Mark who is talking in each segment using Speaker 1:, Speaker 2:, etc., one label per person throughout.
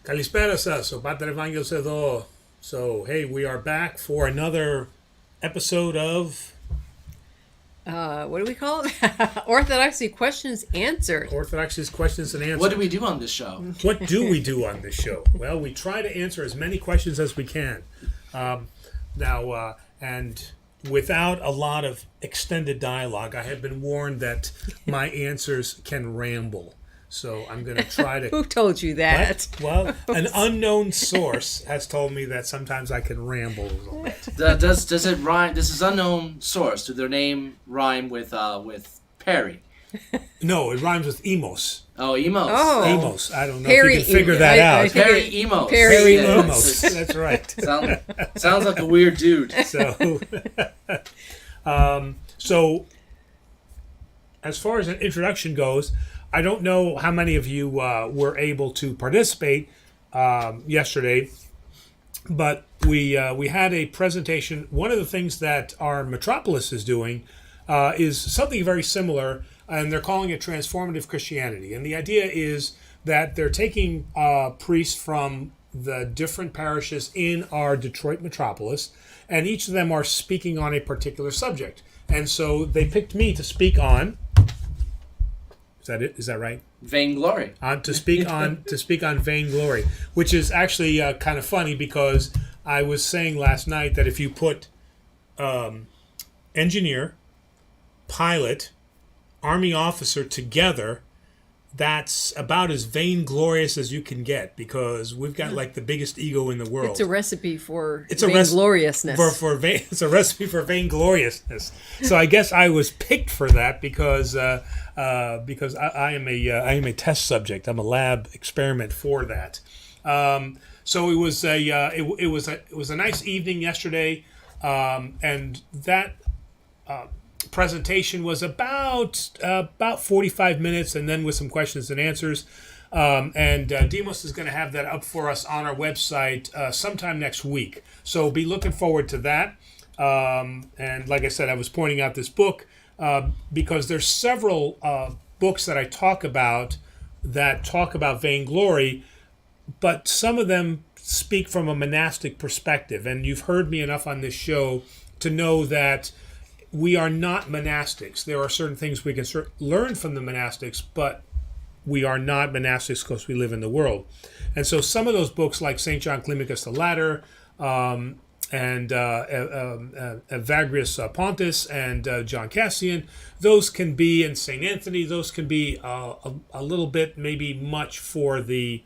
Speaker 1: Kalispera sa, so Pater Evangelio sa do. So, hey, we are back for another episode of
Speaker 2: what do we call it? Orthodoxy Questions Answered.
Speaker 1: Orthodoxy's Questions and Answers.
Speaker 3: What do we do on this show?
Speaker 1: What do we do on this show? Well, we try to answer as many questions as we can. And without a lot of extended dialogue, I have been warned that my answers can ramble. So I'm going to try to...
Speaker 2: Who told you that?
Speaker 1: What? Well, an unknown source has told me that sometimes I can ramble a little bit.
Speaker 3: Does it rhyme? Does this unknown source, do their name rhyme with Perry?
Speaker 1: No, it rhymes with emos.
Speaker 3: Oh, emos.
Speaker 2: Oh.
Speaker 1: Emos. I don't know
Speaker 2: Perry,
Speaker 1: if you can figure that out.
Speaker 3: Perry emos.
Speaker 1: Perry
Speaker 3: Yeah.
Speaker 1: emos. That's right.
Speaker 3: Sounds like a weird dude.
Speaker 1: So as far as an introduction goes, I don't know how many of you were able to participate yesterday, but we had a presentation. One of the things that our metropolis is doing is something very similar, and they're calling it transformative Christianity. And the idea is that they're taking priests from the different parishes in our Detroit metropolis, and each of them are speaking on a particular subject. And so they picked me to speak on... Is that it? Is that right?
Speaker 3: Vainglory.
Speaker 1: To speak on vainglory, which is actually kind of funny because I was saying last night that if you put engineer, pilot, army officer together, that's about as vainglorious as you can get because we've got like the biggest ego in the world.
Speaker 2: It's a recipe for
Speaker 1: it's
Speaker 2: vaingloriousness.
Speaker 1: It's a recipe for vaingloriousness. So I guess I was picked for that because I am a test subject. I'm a lab experiment for that. So it was a nice evening yesterday, and that presentation was about 45 minutes, and then with some questions and answers. And Demos is going to have that up for us on our website sometime next week. So be looking forward to that. And like I said, I was pointing out this book because there's several books that I talk about vainglory, but some of them speak from a monastic perspective. And you've heard me enough on this show to know that we are not monastics. There are certain things we can learn from the monastics, but we are not monastics because we live in the world. And so some of those books, like St. John Climacus the Latter, and Evagrius Pontus and John Cassian, those can be, and St. Anthony, those can be a little bit maybe much for the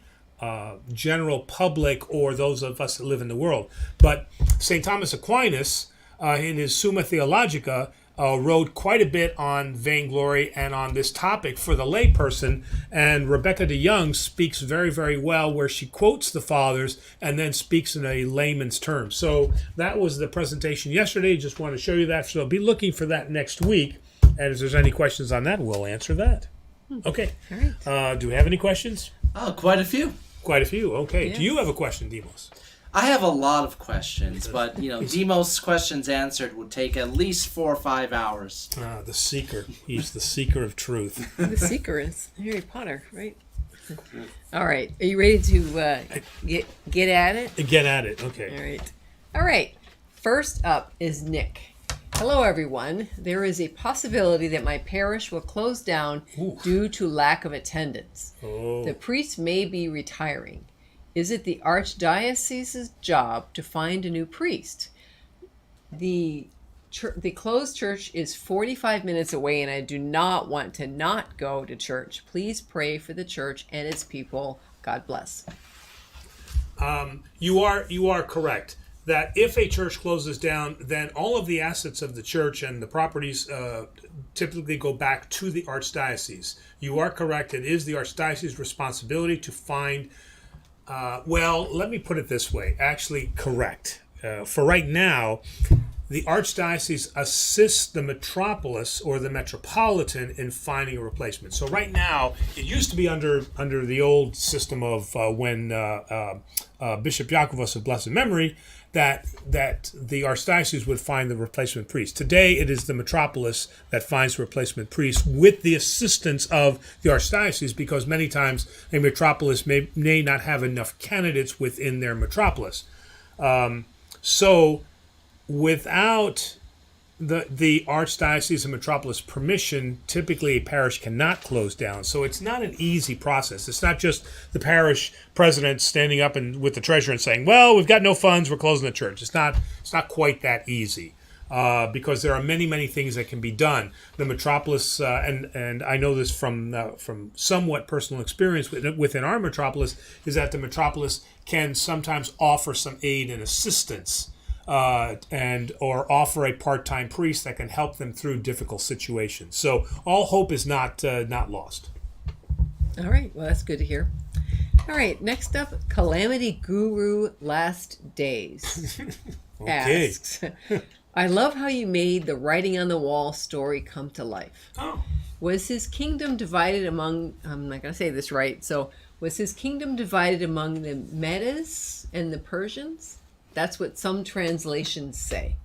Speaker 1: general public or those of us that live in the world. But St. Thomas Aquinas, in his Summa Theologica, wrote quite a bit on vainglory and on this topic for the layperson. And Rebecca de Young speaks very, very well where she quotes the fathers and then speaks in a layman's terms. So that was the presentation yesterday. Just want to show you that. So be looking for that next week. And if there's any questions on that, we'll answer that. Okay.
Speaker 2: All right.
Speaker 1: Do we have any questions?
Speaker 3: Oh, quite a few.
Speaker 1: Quite a few. Okay.
Speaker 2: Yes.
Speaker 1: Do you have a question, Demos?
Speaker 3: I have a lot of questions, but, Demos' questions answered would take at least 4 or 5 hours.
Speaker 1: The seeker. He's the seeker of truth.
Speaker 2: The seeker is Harry Potter, right? All right. Are you ready to get at it?
Speaker 1: Get at it. Okay.
Speaker 2: All right. First up is Nick. Hello, everyone. There is a possibility that my parish will close down due to lack of attendance.
Speaker 1: Oh.
Speaker 2: The priest may be retiring. Is it the archdiocese's job to find a new priest? The closed church is 45 minutes away, and I do not want to not go to church. Please pray for the church and its people. God bless.
Speaker 1: You are correct that if a church closes down, then all of the assets of the church and the properties typically go back to the archdiocese. You are correct. It is the archdiocese's responsibility to find... well, let me put it this way. Actually, correct. For right now, the archdiocese assists the metropolis or the metropolitan in finding a replacement. So right now, it used to be under the old system of when Bishop Iakovos of blessed memory, that the archdiocese would find the replacement priest. Today, it is the metropolis that finds the replacement priest with the assistance of the archdiocese, because many times a metropolis may not have enough candidates within their metropolis. So without the archdiocese and metropolis permission, typically a parish cannot close down. So it's not an easy process. It's not just the parish president standing up and with the treasurer and saying, "Well, we've got no funds, we're closing the church." It's not quite that easy, because there are many things that can be done. The metropolis, and I know this from somewhat personal experience within our metropolis, is that the metropolis can sometimes offer some aid and assistance, or offer a part-time priest that can help them through difficult situations. So all hope is not lost.
Speaker 2: All right. Well, that's good to hear. All right. Next up, Calamity Guru Last Days
Speaker 1: Okay.
Speaker 2: asks, I love how you made the writing on the wall story come to life.
Speaker 1: Oh.
Speaker 2: Was his kingdom divided among, I'm not going to say this right, so was his kingdom divided among the Medes and the Persians? That's what some translations say.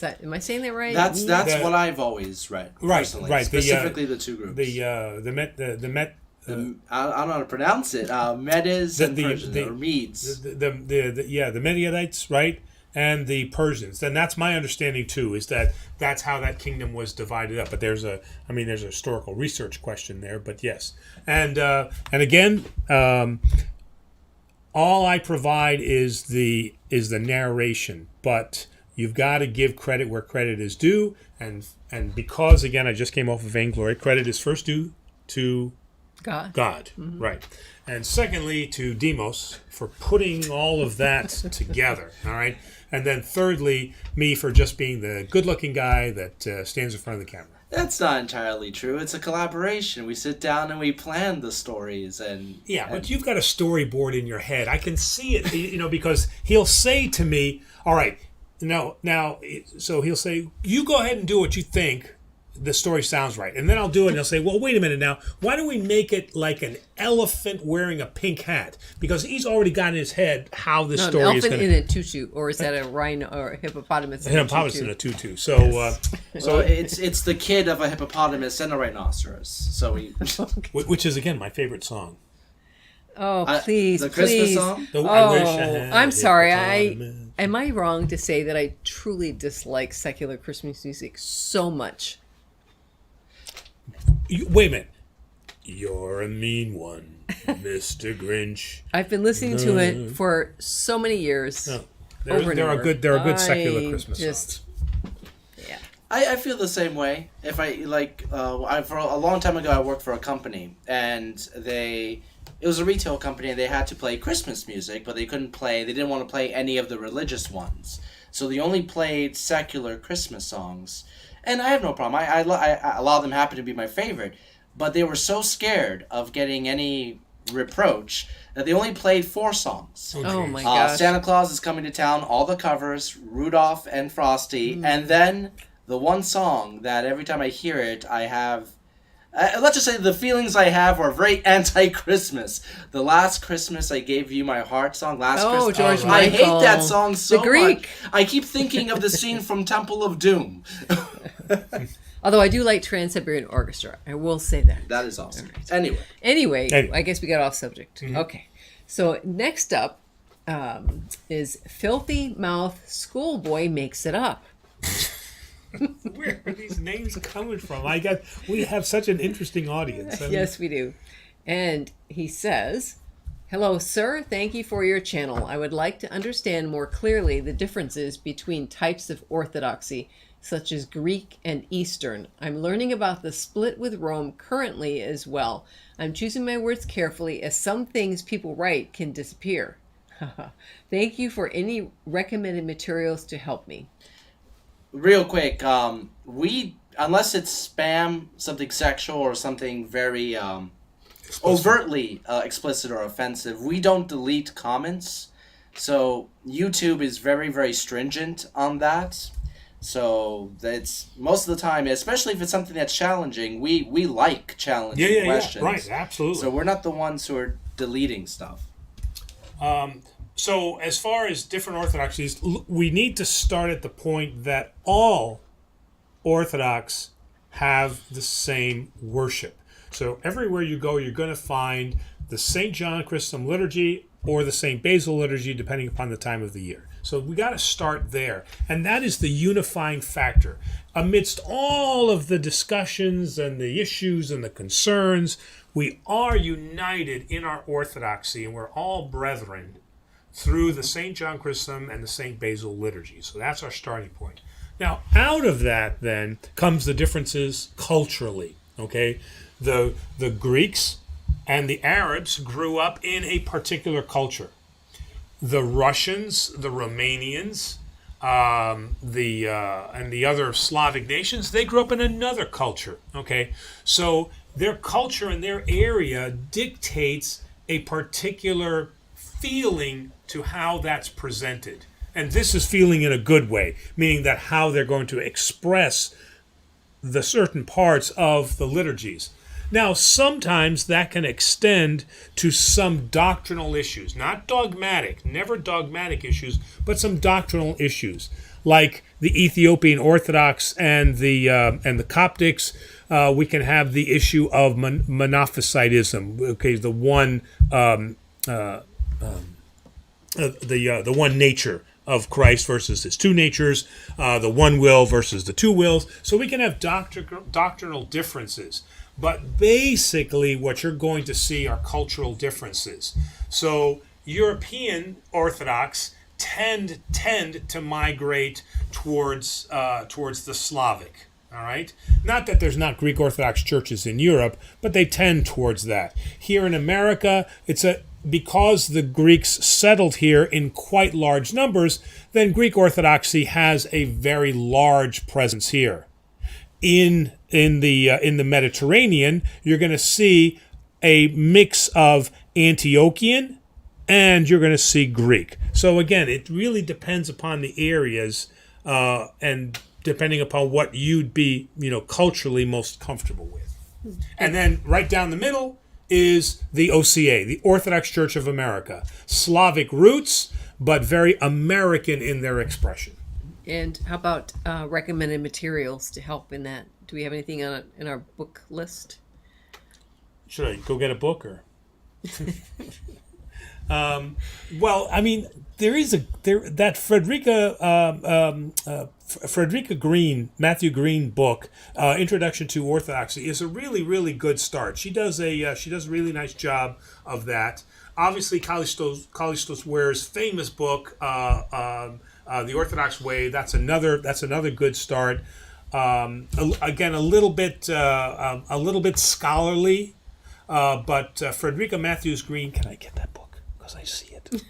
Speaker 2: Am I saying that right?
Speaker 3: That's what I've always read. Personally.
Speaker 1: Right.
Speaker 3: Specifically the two groups.
Speaker 1: The Met.
Speaker 3: I don't know how to pronounce it. Medes and Persians, or Medes.
Speaker 1: The Medianites, right, and the Persians. And that's my understanding too. Is that's how that kingdom was divided up. But there's a historical research question there. But yes, and again, all I provide is the narration, but you've got to give credit where credit is due, and because again I just came off of vainglory, credit is first due to God, mm-hmm. Right, and secondly to Demos for putting all of that together. All right, and then thirdly me for just being the good-looking guy that stands in front of the camera.
Speaker 3: That's not entirely true. It's a collaboration. We sit down and we plan the stories,
Speaker 1: but you've got a storyboard in your head. I can see it, because he'll say to me, "All right, now," so he'll say, "You go ahead and do what you think the story sounds right," and then I'll do it, and he'll say, "Well, wait a minute now. Why don't we make it like an elephant wearing a pink hat?" Because he's already got in his head how this story is going to.
Speaker 2: An elephant in a tutu, or is that a rhino or a hippopotamus?
Speaker 1: In a tutu. So,
Speaker 3: so it's the kid of a hippopotamus and a rhinoceros. So
Speaker 1: which is again my favorite song.
Speaker 2: Oh, please,
Speaker 3: the Christmas song.
Speaker 2: I'm sorry. Am I wrong to say that I truly dislike secular Christmas music so much?
Speaker 1: Wait a minute. You're a mean one, Mr. Grinch.
Speaker 2: I've been listening to it for so many years. No,
Speaker 1: there are good secular Christmas songs.
Speaker 2: Yeah.
Speaker 3: I feel the same way. If for a long time ago, I worked for a company, and it was a retail company, and they had to play Christmas music, but they didn't want to play any of the religious ones. So they only played secular Christmas songs. And I have no problem. A lot of them happen to be my favorite. But they were so scared of getting any reproach that they only played 4 songs.
Speaker 2: Oh my gosh.
Speaker 3: Santa Claus is Coming to Town, all the covers, Rudolph and Frosty, and then the one song that every time I hear it, I have... let's just say the feelings I have are very anti-Christmas. The Last Christmas I Gave You My Heart song. Christmas.
Speaker 2: George Michael.
Speaker 3: I hate that song so
Speaker 2: the Greek.
Speaker 3: much. I keep thinking of the scene from Temple of Doom.
Speaker 2: Although I do like Trans-Siberian Orchestra. I will say that.
Speaker 3: That is awesome.
Speaker 2: Right. Anyway, I guess we got off subject. Mm-hmm. Okay. So next up is Filthy Mouth Schoolboy Makes It Up.
Speaker 1: Where are these names coming from? We have such an interesting audience.
Speaker 2: Yes, we do. And he says, "Hello, sir. Thank you for your channel. I would like to understand more clearly the differences between types of orthodoxy, such as Greek and Eastern. I'm learning about the split with Rome currently as well. I'm choosing my words carefully, as some things people write can disappear. Thank you for any recommended materials to help me."
Speaker 3: Real quick, unless it's spam, something sexual, or something very overtly explicit or offensive, we don't delete comments. So YouTube is very, very stringent on that. So that's most of the time, especially if it's something that's challenging, we like challenging questions.
Speaker 1: Right, absolutely.
Speaker 3: So we're not the ones who are deleting stuff.
Speaker 1: So as far as different orthodoxies, we need to start at the point that all Orthodox have the same worship. So everywhere you go, you're going to find the St. John Chrysostom liturgy or the St. Basil liturgy, depending upon the time of the year. So we got to start there. And that is the unifying factor. Amidst all of the discussions and the issues and the concerns, we are united in our orthodoxy, and we're all brethren through the St. John Chrysostom and the St. Basil liturgy. So that's our starting point. Now, out of that, then, comes the differences culturally, okay? The Greeks and the Arabs grew up in a particular culture. The Russians, the Romanians, and the other Slavic nations, they grew up in another culture, okay? So their culture and their area dictates a particular feeling to how that's presented. And this is feeling in a good way, meaning that how they're going to express the certain parts of the liturgies. Now, sometimes that can extend to some doctrinal issues, not dogmatic, never dogmatic issues, but some doctrinal issues, like the Ethiopian Orthodox and the Coptics. We can have the issue of monophysitism, okay, the one nature of Christ versus his two natures, the one will versus the two wills. So we can have doctrinal differences. But basically what you're going to see are cultural differences. So European Orthodox tend to migrate towards the Slavic. All right? Not that there's not Greek Orthodox churches in Europe, but they tend towards that. Here in America, because the Greeks settled here in quite large numbers, then Greek Orthodoxy has a very large presence here. In the Mediterranean, you're going to see a mix of Antiochian and you're going to see Greek. So again, it really depends upon the areas and depending upon what you'd be, culturally most comfortable with. And then right down the middle is the OCA, the Orthodox Church of America. Slavic roots, but very American in their expression.
Speaker 2: And how about recommended materials to help in that? Do we have anything in our book list?
Speaker 1: Should I go get a book or? Well, I mean, that Frederica Green, Matthew Green book, Introduction to Orthodoxy, is a really, really good start. She does a really nice job of that. Obviously, Kallistos Ware's famous book, The Orthodox Way. That's another good start. Again, a little bit scholarly, but Frederica Matthews Green. Can I get that book? Because I see it.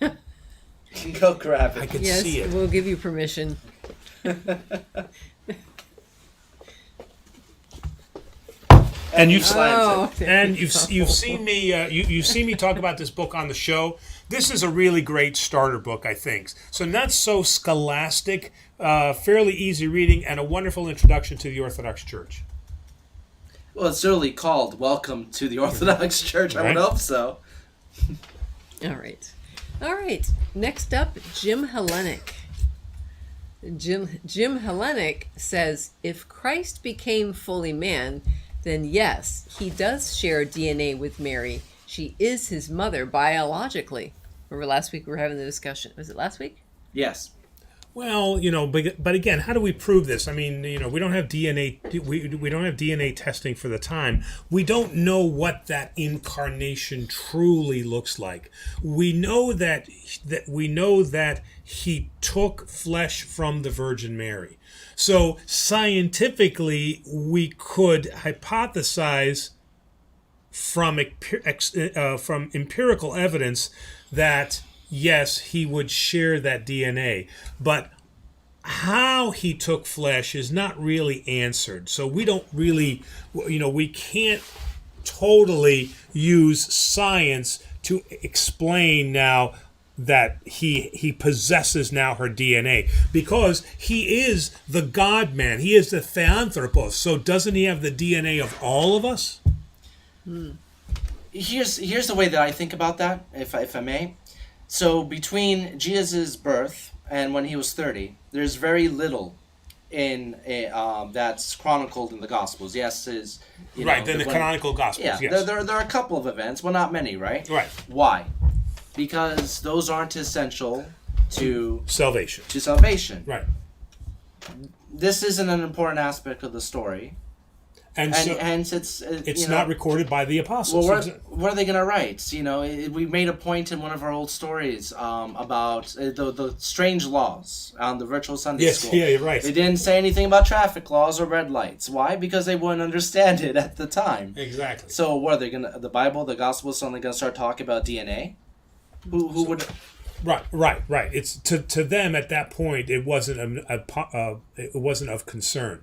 Speaker 3: Go grab it.
Speaker 1: I can
Speaker 2: Yes,
Speaker 1: see it.
Speaker 2: we'll give you permission.
Speaker 3: And
Speaker 1: you've seen me you've seen me talk about this book on the show. This is a really great starter book, I think. So not so scholastic, fairly easy reading, and a wonderful introduction to the Orthodox Church.
Speaker 3: Well, it's certainly called Welcome to the Orthodox Church. I would hope so.
Speaker 2: All right. Next up, Jim Hellenic. Jim Hellenic says, if Christ became fully man, then yes, he does share DNA with Mary. She is his mother biologically. Remember last week we were having the discussion. Was it last week?
Speaker 3: Yes.
Speaker 1: Well, but again, how do we prove this? I mean, we don't have DNA. We don't have DNA testing for the time. We don't know what that incarnation truly looks like. We know that he took flesh from the Virgin Mary. So scientifically, we could hypothesize from empirical evidence that yes, he would share that DNA, but how he took flesh is not really answered. So we don't really, we can't totally use science to explain now that he possesses now her DNA, because he is the God-man. He is the Theanthropos. So doesn't he have the DNA of all of us?
Speaker 3: Here's the way that I think about that, if I may. So between Jesus' birth and when he was 30, there's very little in that's chronicled in the Gospels. Yes, is
Speaker 1: Right, then the canonical Gospels.
Speaker 3: Yeah,
Speaker 1: yes.
Speaker 3: there are a couple of events, well, not many, right?
Speaker 1: Right.
Speaker 3: Why? Because those aren't essential to
Speaker 1: Salvation. Right.
Speaker 3: This isn't an important aspect of the story. And so, hence it's
Speaker 1: not recorded by the apostles.
Speaker 3: Well, what are they going to write? We made a point in one of our old stories about the strange laws on the virtual Sunday school.
Speaker 1: Yes, yeah, you're right.
Speaker 3: They didn't say anything about traffic laws or red lights. Why? Because they wouldn't understand it at the time.
Speaker 1: Exactly.
Speaker 3: So what are they going to? The Bible, the Gospel, is suddenly going to start talking about DNA? Who would?
Speaker 1: Right. It's to them at that point. It wasn't it wasn't of concern.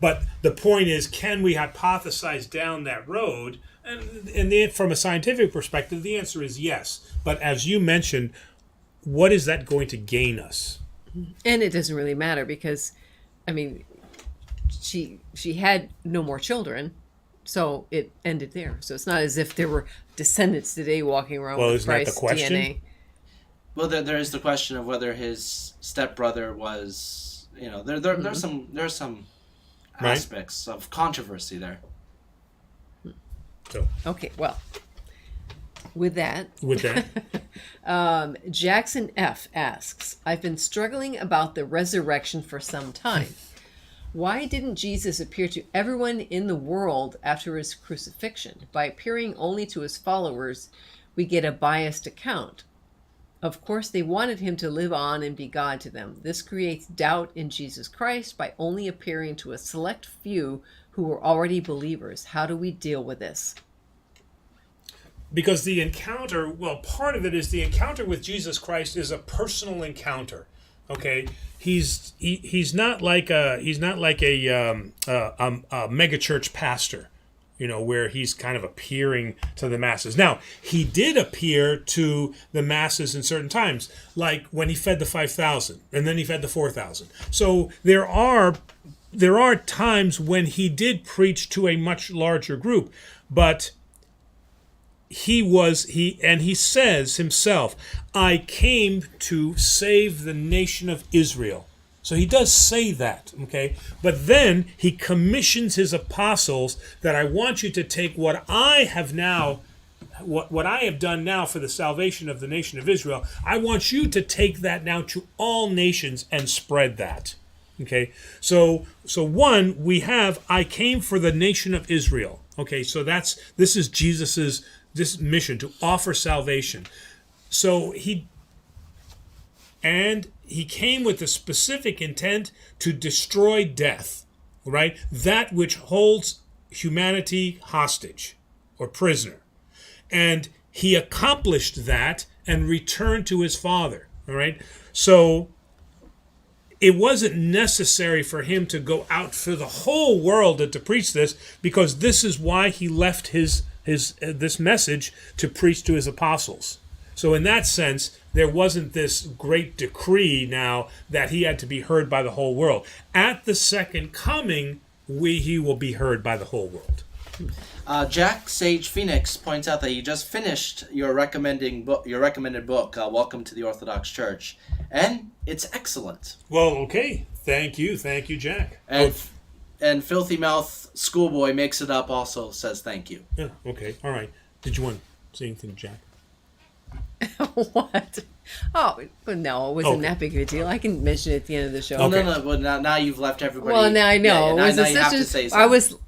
Speaker 1: But the point is, can we hypothesize down that road? And from a scientific perspective, the answer is yes. But as you mentioned, what is that going to gain us?
Speaker 2: And it doesn't really matter because, I mean, she had no more children, so it ended there. So it's not as if there were descendants today walking around with Christ's DNA.
Speaker 3: Well, there is the question of whether his stepbrother was, there's some aspects of controversy there.
Speaker 1: So.
Speaker 2: Okay, well, with that,
Speaker 1: that,
Speaker 2: Jackson F. asks, I've been struggling about the resurrection for some time. Why didn't Jesus appear to everyone in the world after his crucifixion? By appearing only to his followers, we get a biased account. Of course, they wanted him to live on and be God to them. This creates doubt in Jesus Christ by only appearing to a select few who were already believers. How do we deal with this?
Speaker 1: Because the encounter, part of it is the encounter with Jesus Christ is a personal encounter. Okay, he's not like a megachurch pastor, where he's kind of appearing to the masses. Now, he did appear to the masses in certain times, like when he fed the 5,000, and then he fed the 4,000. So there are times when he did preach to a much larger group, but he says himself, I came to save the nation of Israel. So he does say that, okay? But then he commissions his apostles that I want you to take what I have done now for the salvation of the nation of Israel. I want you to take that now to all nations and spread that. Okay? So one, we have I came for the nation of Israel. Okay, so this is Jesus's this mission to offer salvation. So he came with the specific intent to destroy death, right? That which holds humanity hostage or prisoner. And he accomplished that and returned to his Father, all right? So it wasn't necessary for him to go out for the whole world and to preach this, because this is why he left this message to preach to his apostles. So in that sense, there wasn't this great decree now that he had to be heard by the whole world. At the second coming, he will be heard by the whole world.
Speaker 3: Jack Sage Phoenix points out that you just finished your recommended book, Welcome to the Orthodox Church, and it's excellent.
Speaker 1: Well, okay. Thank you, Jack.
Speaker 3: And Filthy Mouth Schoolboy makes it up also says thank you.
Speaker 1: Yeah, okay, all right. Did you want to say anything, Jack?
Speaker 2: What? Oh, but no, it wasn't that big of a deal. I can mention it at the end of the show.
Speaker 3: Okay. No. Well, now you've left everybody.
Speaker 2: Well, now I know.
Speaker 3: Yeah, now you have to say something.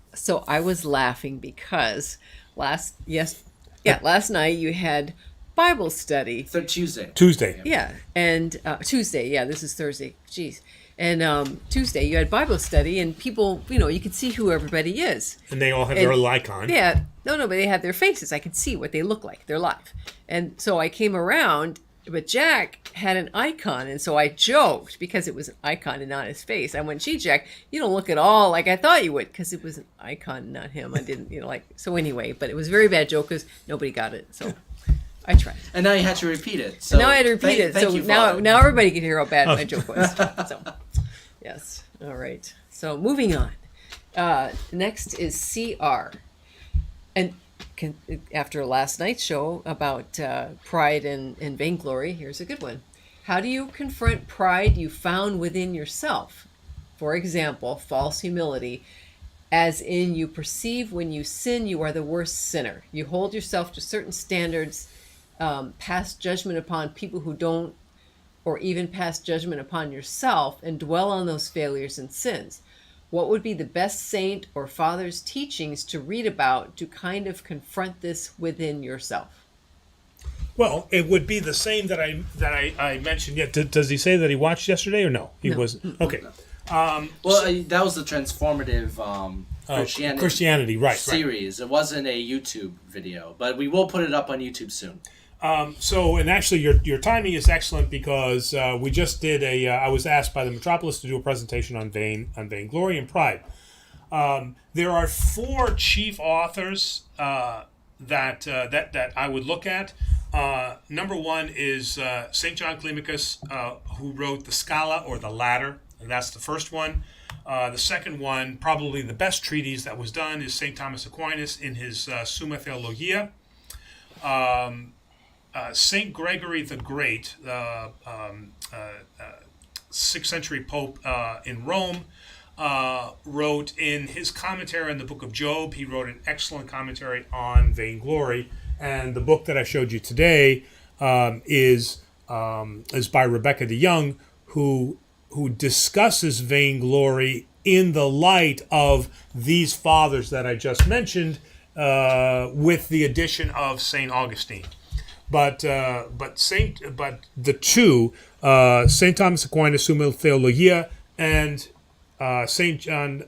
Speaker 2: I was laughing because last night you had Bible study.
Speaker 1: Tuesday.
Speaker 2: Yeah, and Tuesday. Yeah, this is Thursday. Jeez. And Tuesday you had Bible study, and people, you could see who everybody is.
Speaker 1: And they all have their little icon.
Speaker 2: Yeah, but they have their faces. I could see what they look like. They're live. And so I came around, but Jack had an icon, and so I joked because it was an icon and not his face. I went, gee, Jack, you don't look at all like I thought you would, because it was an icon, not him. I didn't, so anyway, but it was a very bad joke because nobody got it. So I tried.
Speaker 3: And now you had to repeat it. So
Speaker 2: Now I had to repeat it.
Speaker 3: Thank
Speaker 2: So
Speaker 3: you,
Speaker 2: now
Speaker 3: Father.
Speaker 2: everybody can hear how bad my joke was. So, yes. All right. So moving on. Next is CR. And after last night's show about pride and vainglory, here's a good one. How do you confront pride you found within yourself? For example, false humility, as in you perceive when you sin you are the worst sinner. You hold yourself to certain standards, pass judgment upon people who don't, or even pass judgment upon yourself and dwell on those failures and sins. What would be the best saint or father's teachings to read about to kind of confront this within yourself?
Speaker 1: Well, it would be the same that I mentioned. Yeah, does he say that he watched yesterday or no? He
Speaker 2: No.
Speaker 1: wasn't. Okay.
Speaker 3: Well, that was the transformative
Speaker 1: Christianity, right?
Speaker 3: series. It wasn't a YouTube video, but we will put it up on YouTube soon.
Speaker 1: And actually, your timing is excellent because we just did I was asked by the Metropolis to do a presentation on vainglory and pride. There are 4 chief authors that I would look at. Number 1 is St. John Climacus, who wrote the Scala or the Ladder, and that's the first one. The second one, probably the best treatise that was done, is St. Thomas Aquinas in his Summa Theologia. St. Gregory the Great, 6th century Pope in Rome, wrote in his commentary on the book of Job, he wrote an excellent commentary on vainglory. And the book that I showed you today is by Rebecca DeYoung, who discusses vainglory in the light of these fathers that I just mentioned, with the addition of St. Augustine. But the two, St. Thomas Aquinas, Summa Theologia, and St. John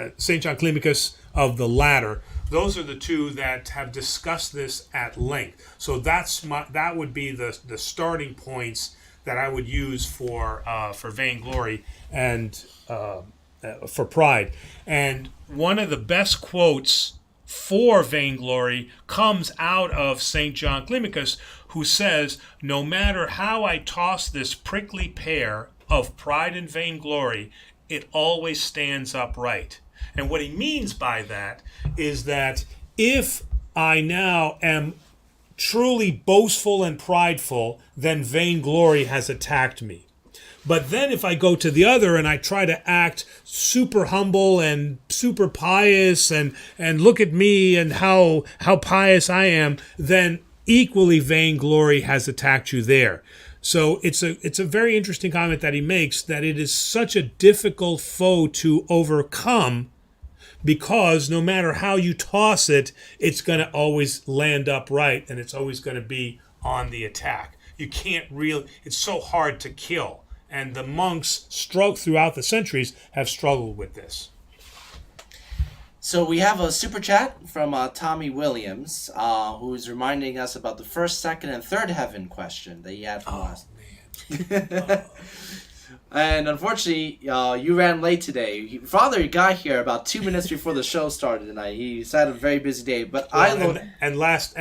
Speaker 1: Climacus of the Ladder, those are the two that have discussed this at length. So that would be the starting points that I would use for vainglory and for pride. And one of the best quotes for vainglory comes out of St. John Climacus, who says, "No matter how I toss this prickly pear of pride and vainglory, it always stands upright." And what he means by that is that if I now am truly boastful and prideful, then vainglory has attacked me. But then if I go to the other and I try to act super humble and super pious and look at me and how pious I am, then equally vainglory has attacked you there. So it's a very interesting comment that he makes, that it is such a difficult foe to overcome, because no matter how you toss it, it's going to always land upright and it's always going to be on the attack. You can't really, it's so hard to kill. And the monks throughout the centuries have struggled with this.
Speaker 3: So we have a super chat from Tommy Williams, who's reminding us about the first, second, and third heaven question that he had from last.
Speaker 1: Man.
Speaker 3: And unfortunately, you ran late today. Father got here about 2 minutes before the show started tonight. He's had a very busy day, but
Speaker 1: last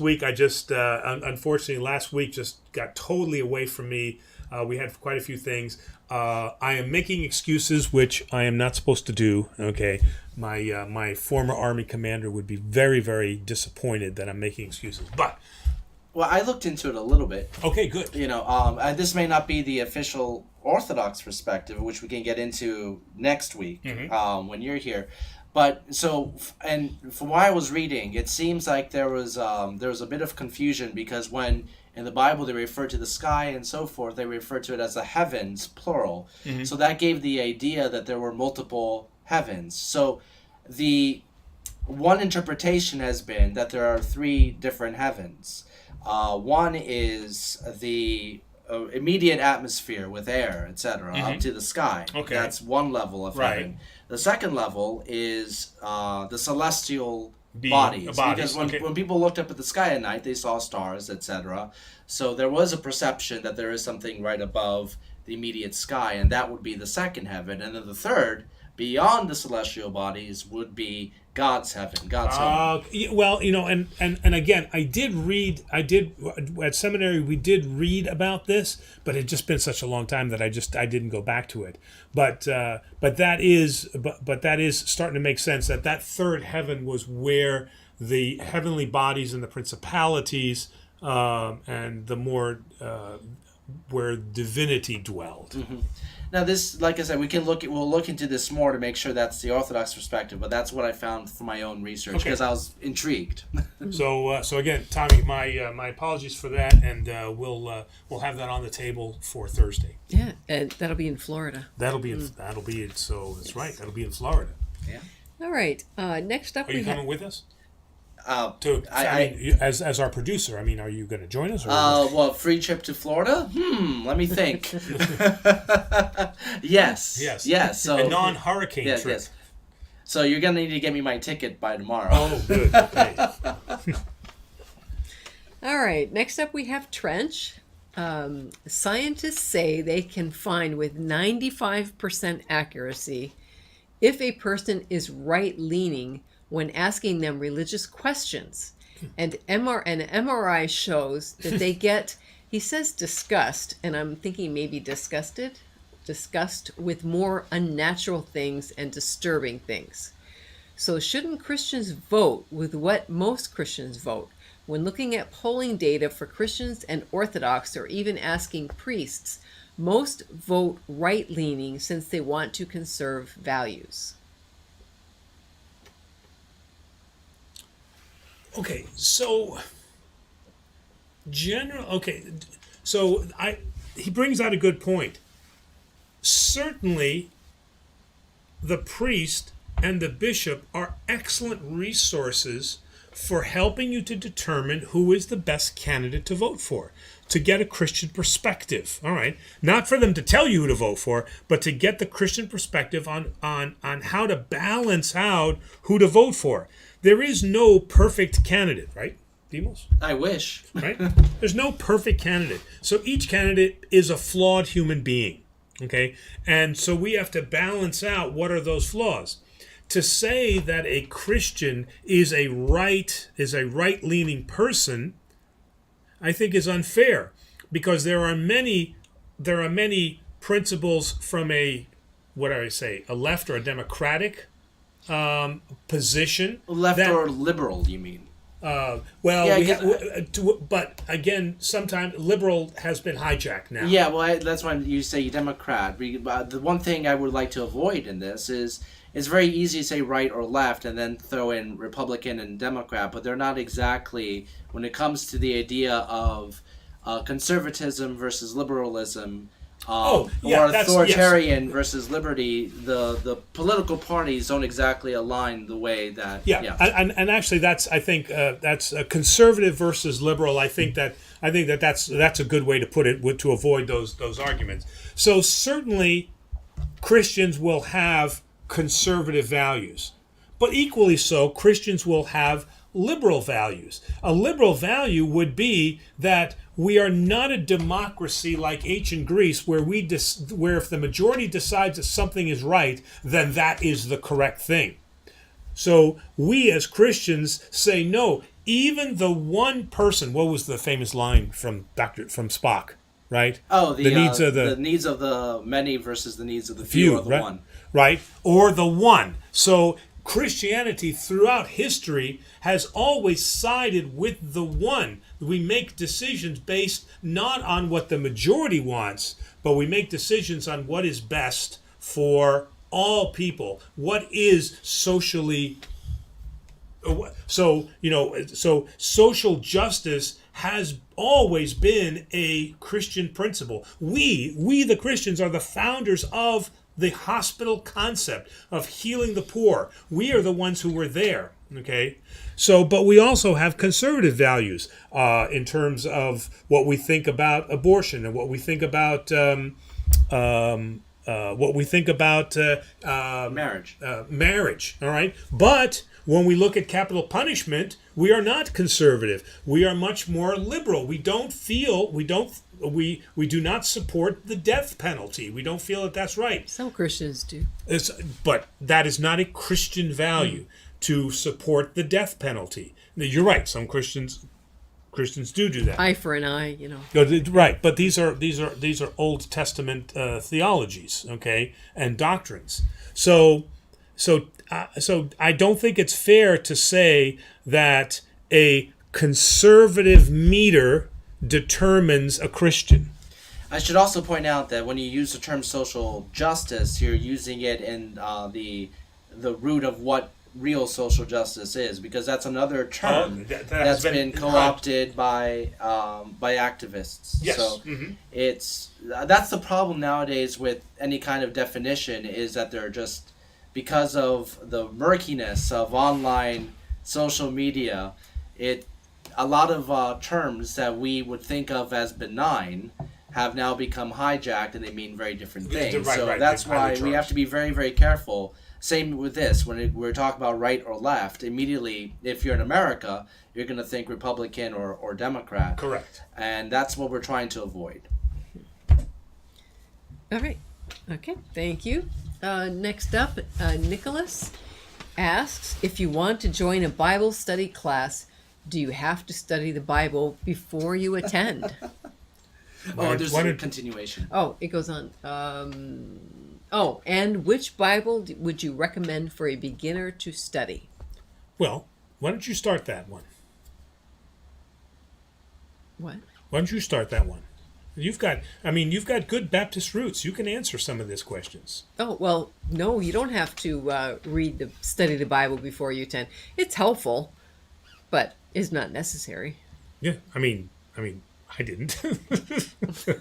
Speaker 1: week I just unfortunately last week just got totally away from me. We had quite a few things. I am making excuses, which I am not supposed to do. Okay, my former Army commander would be very, very disappointed that I'm making excuses. But
Speaker 3: well, I looked into it a little bit.
Speaker 1: Okay, good.
Speaker 3: You know, this may not be the official Orthodox perspective, which we can get into next week when you're here. But so, and from what I was reading, it seems like there was a bit of confusion, because when in the Bible they refer to the sky and so forth, they refer to it as the heavens, plural. Mm-hmm. So that gave the idea that there were multiple heavens. So the one interpretation has been that there are 3 different heavens. One is the immediate atmosphere with air, etc., up to the sky. Okay. That's one level of heaven. The second level is the celestial bodies. Because when people looked up at the sky at night, they saw stars, etc. So there was a perception that there is something right above the immediate sky, and that would be the second heaven. And then the third, beyond the celestial bodies, would be God's heaven, God's home.
Speaker 1: Well, and again, I did at seminary, we did read about this, but it had just been such a long time that I didn't go back to it. But that is starting to make sense, that third heaven was where the heavenly bodies and the principalities and the more where divinity dwelled.
Speaker 3: Mm-hmm. Now, this, like I said, we'll look into this more to make sure that's the Orthodox perspective, but that's what I found from my own research because I was intrigued.
Speaker 1: So again, Tommy, my apologies for that, and we'll have that on the table for Thursday.
Speaker 2: Yeah, and that'll be in Florida.
Speaker 1: That'll be so that's right. That'll be in Florida.
Speaker 3: Yeah.
Speaker 2: All right. Next up,
Speaker 1: Are you coming with us?
Speaker 3: As
Speaker 1: as our producer, are you going to join us?
Speaker 3: Well, free trip to Florida? Let me think. Yes. So
Speaker 1: a non-hurricane trip.
Speaker 3: Yes. So you're going to need to get me my ticket by tomorrow.
Speaker 1: Oh, good. Okay.
Speaker 2: All right. Next up, we have trench. Scientists say they can find with 95% accuracy if a person is right-leaning when asking them religious questions. And an MRI shows that they get, he says disgust, and I'm thinking maybe disgust with more unnatural things and disturbing things. So shouldn't Christians vote with what most Christians vote? When looking at polling data for Christians and Orthodox, or even asking priests, most vote right-leaning since they want to conserve values.
Speaker 1: Okay, so he brings out a good point. Certainly, the priest and the bishop are excellent resources for helping you to determine who is the best candidate to vote for, to get a Christian perspective. All right, not for them to tell you who to vote for, but to get the Christian perspective on how to balance out who to vote for. There is no perfect candidate, right, Demos?
Speaker 3: I wish.
Speaker 1: Right? There's no perfect candidate. So each candidate is a flawed human being, okay? And so we have to balance out what are those flaws. To say that a Christian is a right-leaning person, I think is unfair, because there are many principles from a left or a democratic position.
Speaker 3: Left or liberal, you mean?
Speaker 1: But again, sometimes liberal has been hijacked now.
Speaker 3: Yeah, well, that's why you say Democrat. The one thing I would like to avoid in this is it's very easy to say right or left and then throw in Republican and Democrat, but they're not exactly, when it comes to the idea of conservatism versus liberalism, or authoritarian versus liberty, the political parties don't exactly align the way that.
Speaker 1: And actually that's a conservative versus liberal. I think that's a good way to put it, to avoid those arguments. So certainly Christians will have conservative values, but equally so Christians will have liberal values. A liberal value would be that we are not a democracy like ancient Greece, where if the majority decides that something is right, then that is the correct thing. So we as Christians say no. Even the one person. What was the famous line from Spock? Right?
Speaker 3: Oh, the needs of the many versus the needs of the few, or the
Speaker 1: right?
Speaker 3: one.
Speaker 1: Right? Or the one. So Christianity throughout history has always sided with the one. We make decisions based not on what the majority wants, but we make decisions on what is best for all people. What is socially... So social justice has always been a Christian principle. We the Christians are the founders of the hospital concept of healing the poor. We are the ones who were there, okay? So, but we also have conservative values in terms of what we think about abortion and what we think about
Speaker 3: marriage.
Speaker 1: Marriage, all right? But when we look at capital punishment, we are not conservative. We are much more liberal. We do not support the death penalty. We don't feel that that's right.
Speaker 2: Some Christians do.
Speaker 1: But that is not a Christian value. to support the death penalty. Now, you're right. Some Christians do that.
Speaker 2: Eye for an eye,
Speaker 1: Right, but these are Old Testament theologies, okay, and doctrines. So I don't think it's fair to say that a conservative meter determines a Christian.
Speaker 3: I should also point out that when you use the term social justice, you're using it in the root of what real social justice is, because that's another term that's been co-opted by activists.
Speaker 1: Yes.
Speaker 3: So that's the problem nowadays with any kind of definition, is that they're just, because of the murkiness of online social media, a lot of terms that we would think of as benign have now become hijacked, and they mean very different things. That's why we have to be very, very careful. Same with this. When we're talking about right or left, immediately, if you're in America, you're going to think Republican or Democrat.
Speaker 1: Correct.
Speaker 3: And that's what we're trying to avoid.
Speaker 2: All right. Okay. Thank you. Next up, Nicholas asks, if you want to join a Bible study class, do you have to study the Bible before you attend?
Speaker 3: There's a continuation.
Speaker 2: Oh, it goes on. And which Bible would you recommend for a beginner to study?
Speaker 1: Well, why don't you start that one?
Speaker 2: What?
Speaker 1: Why don't you start that one? You've got good Baptist roots. You can answer some of these questions.
Speaker 2: Oh, well, no, you don't have to study the Bible before you attend. It's helpful, but it's not necessary.
Speaker 1: Yeah, I mean, I didn't,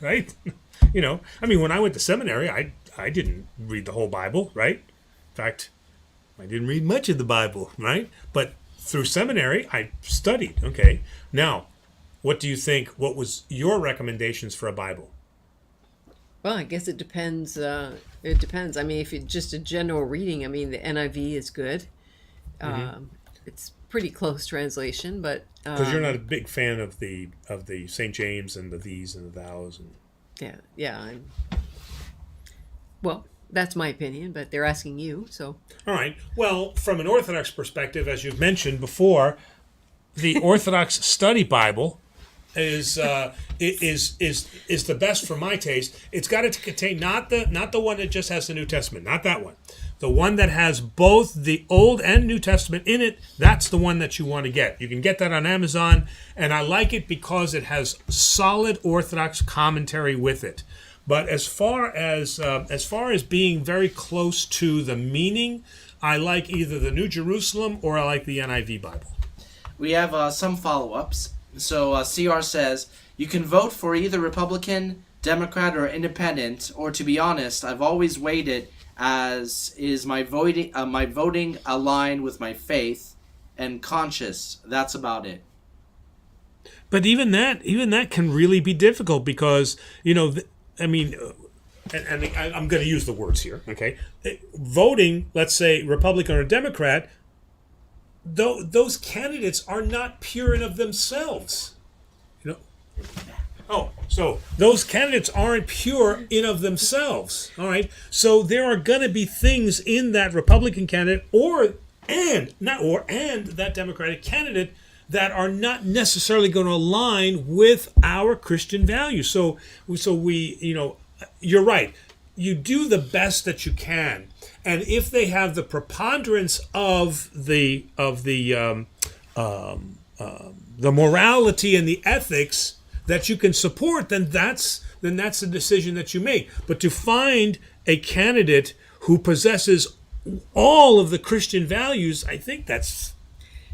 Speaker 1: right? When I went to seminary, I didn't read the whole Bible, right? In fact, I didn't read much of the Bible, right? But through seminary, I studied. Okay, now, what do you think? What was your recommendations for a Bible?
Speaker 2: Well, I guess it depends. It depends. I mean, if it's just a general reading, the NIV is good. It's pretty close translation, but
Speaker 1: because you're not a big fan of the St. James and the these and the thous and
Speaker 2: well, that's my opinion, but they're asking you, so.
Speaker 1: All right. Well, from an Orthodox perspective, as you've mentioned before, the Orthodox Study Bible is the best for my taste. It's got to contain not the one that just has the New Testament, not that one. The one that has both the Old and New Testament in it, that's the one that you want to get. You can get that on Amazon, and I like it because it has solid Orthodox commentary with it. But as far as being very close to the meaning, I like either the New Jerusalem or I like the NIV Bible.
Speaker 3: We have some follow-ups. So CR says, you can vote for either Republican, Democrat, or Independent, or to be honest, I've always weighed it as is my voting aligned with my faith and conscience. That's about it.
Speaker 1: But even that can really be difficult because, I'm going to use the words here, okay? Voting, let's say Republican or Democrat, those candidates are not pure in of themselves. So those candidates aren't pure in of themselves. All right. So there are going to be things in that Republican candidate and that Democratic candidate that are not necessarily going to align with our Christian values. So we, you're right. You do the best that you can, and if they have the preponderance of the morality and the ethics that you can support, then that's the decision that you make. But to find a candidate who possesses all of the Christian values, I think that's...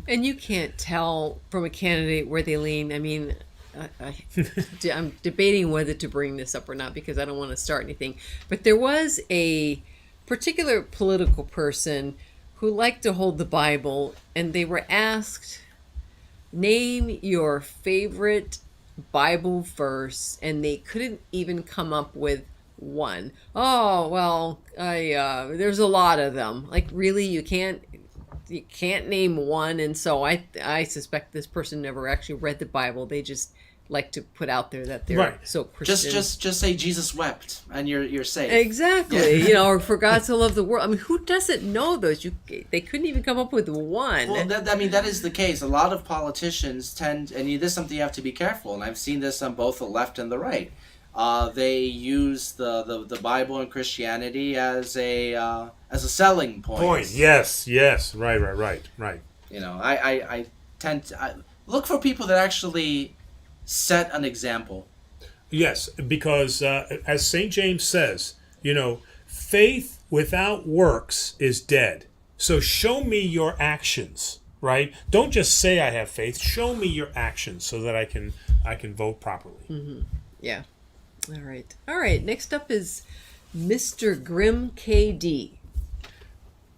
Speaker 2: And you can't tell from a candidate where they lean. I'm debating whether to bring this up or not because I don't want to start anything. But there was a particular political person who liked to hold the Bible, and they were asked, name your favorite Bible verse, and they couldn't even come up with one. Oh, well, there's a lot of them. Like, really, you can't name one. And so I suspect this person never actually read the Bible. They just like to put out there that they're
Speaker 1: Right.
Speaker 2: so Christian.
Speaker 3: Just say Jesus wept, and you're safe.
Speaker 2: Exactly. Or for God so loved the world. I mean, who doesn't know those? They couldn't even come up with one.
Speaker 3: Well, that is the case. A lot of politicians tend, and this is something you have to be careful. And I've seen this on both the left and the right. They use the Bible and Christianity as a selling point.
Speaker 1: Yes. Right.
Speaker 3: I tend to look for people that actually set an example.
Speaker 1: Yes, because as St. James says, faith without works is dead. So show me your actions, right? Don't just say I have faith. Show me your actions so that I can vote properly.
Speaker 2: Mm-hmm. Yeah. All right. Next up is Mr. Grimm KD.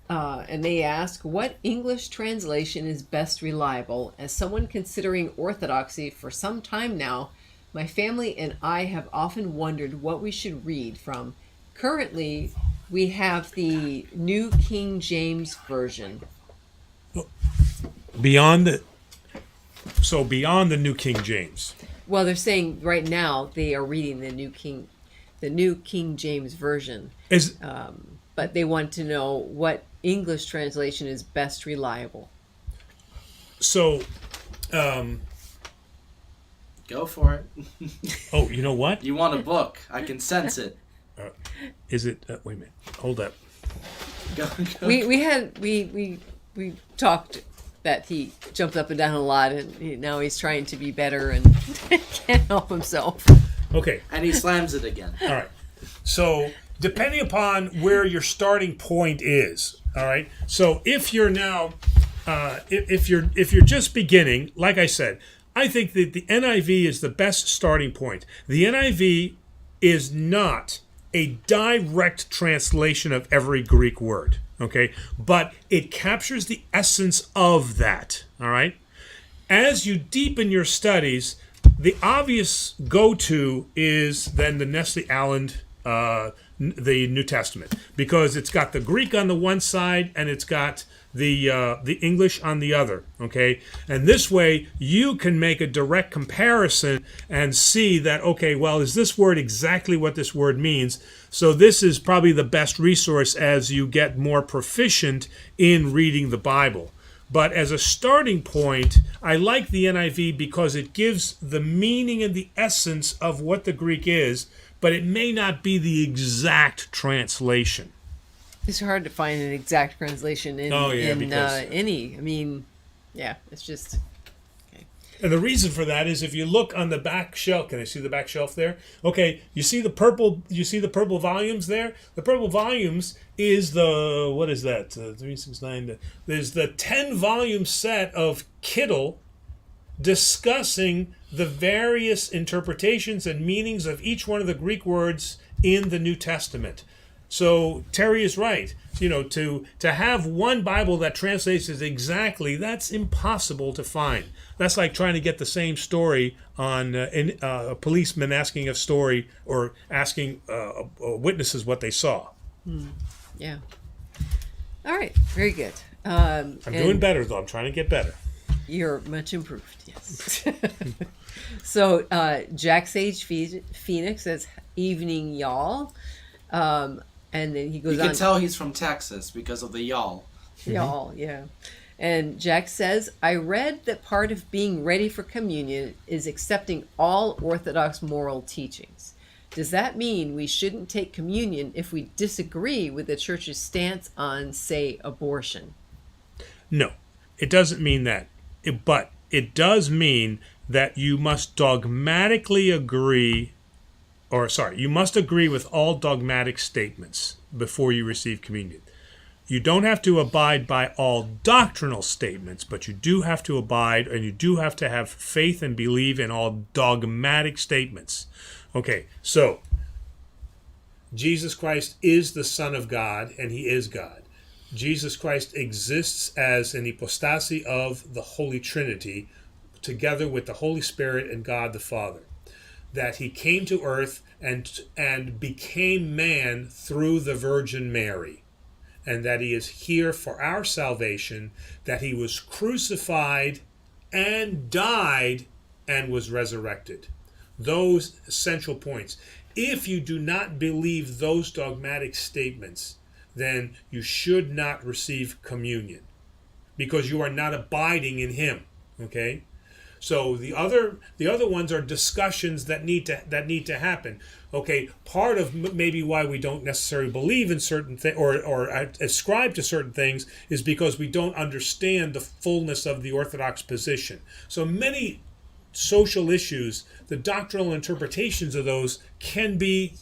Speaker 2: And they ask, what English translation is best reliable? As someone considering Orthodoxy for some time now, my family and I have often wondered what we should read from. Currently, we have the New King James Version.
Speaker 1: Beyond the New King James.
Speaker 2: Well, they're saying right now they are reading the New King James Version. But they want to know what English translation is best reliable.
Speaker 1: So,
Speaker 3: go for it.
Speaker 1: Oh, you know what?
Speaker 3: You want a book? I can sense it.
Speaker 1: Is it? Wait a minute. Hold up.
Speaker 3: Go.
Speaker 2: We talked that he jumped up and down a lot, and now he's trying to be better and can't help himself.
Speaker 1: Okay.
Speaker 3: And he slams it again.
Speaker 1: All right. So, depending upon where your starting point is, all right. So, if you're now, if you're just beginning, like I said, I think that the NIV is the best starting point. The NIV is not a direct translation of every Greek word, okay? But it captures the essence of that, all right? As you deepen your studies, the obvious go-to is then the Nestle Aland, the New Testament, because it's got the Greek on the one side and it's got the English on the other, okay? And this way you can make a direct comparison and see that, okay, well, is this word exactly what this word means? So this is probably the best resource as you get more proficient in reading the Bible. But as a starting point, I like the NIV because it gives the meaning and the essence of what the Greek is, but it may not be the exact translation.
Speaker 2: It's hard to find an exact translation in any. I mean, yeah, it's just okay.
Speaker 1: And the reason for that is if you look on the back shelf, can I see the back shelf there? Okay, you see the purple volumes there? The purple volumes is the, what is that? 369. There's the 10-volume set of Kittle discussing the various interpretations and meanings of each one of the Greek words in the New Testament. So Terry is right. To have one Bible that translates it exactly, that's impossible to find. That's like trying to get the same story on a policeman asking a story or asking witnesses what they saw.
Speaker 2: Yeah. All right. Very good.
Speaker 1: I'm doing better, though. I'm trying to get better.
Speaker 2: You're much improved, yes. So Jack Sage Phoenix says, evening, y'all. And then he goes on.
Speaker 3: You can tell he's from Texas because of the y'all.
Speaker 2: Y'all, yeah. And Jack says, I read that part of being ready for communion is accepting all Orthodox moral teachings. Does that mean we shouldn't take communion if we disagree with the Church's stance on, say, abortion?
Speaker 1: No, it doesn't mean that. But it does mean that you must dogmatically agree, you must agree with all dogmatic statements before you receive communion. You don't have to abide by all doctrinal statements, but you do have to abide and you do have to have faith and believe in all dogmatic statements. Okay, so Jesus Christ is the Son of God and he is God. Jesus Christ exists as an hypostasis of the Holy Trinity together with the Holy Spirit and God the Father. That he came to earth and became man through the Virgin Mary, and that he is here for our salvation, that he was crucified and died and was resurrected. Those essential points. If you do not believe those dogmatic statements, then you should not receive communion, because you are not abiding in him. Okay? So the other ones are discussions that need to happen. Okay, part of maybe why we don't necessarily believe in certain things or ascribe to certain things is because we don't understand the fullness of the Orthodox position. So many social issues, the doctrinal interpretations of those can be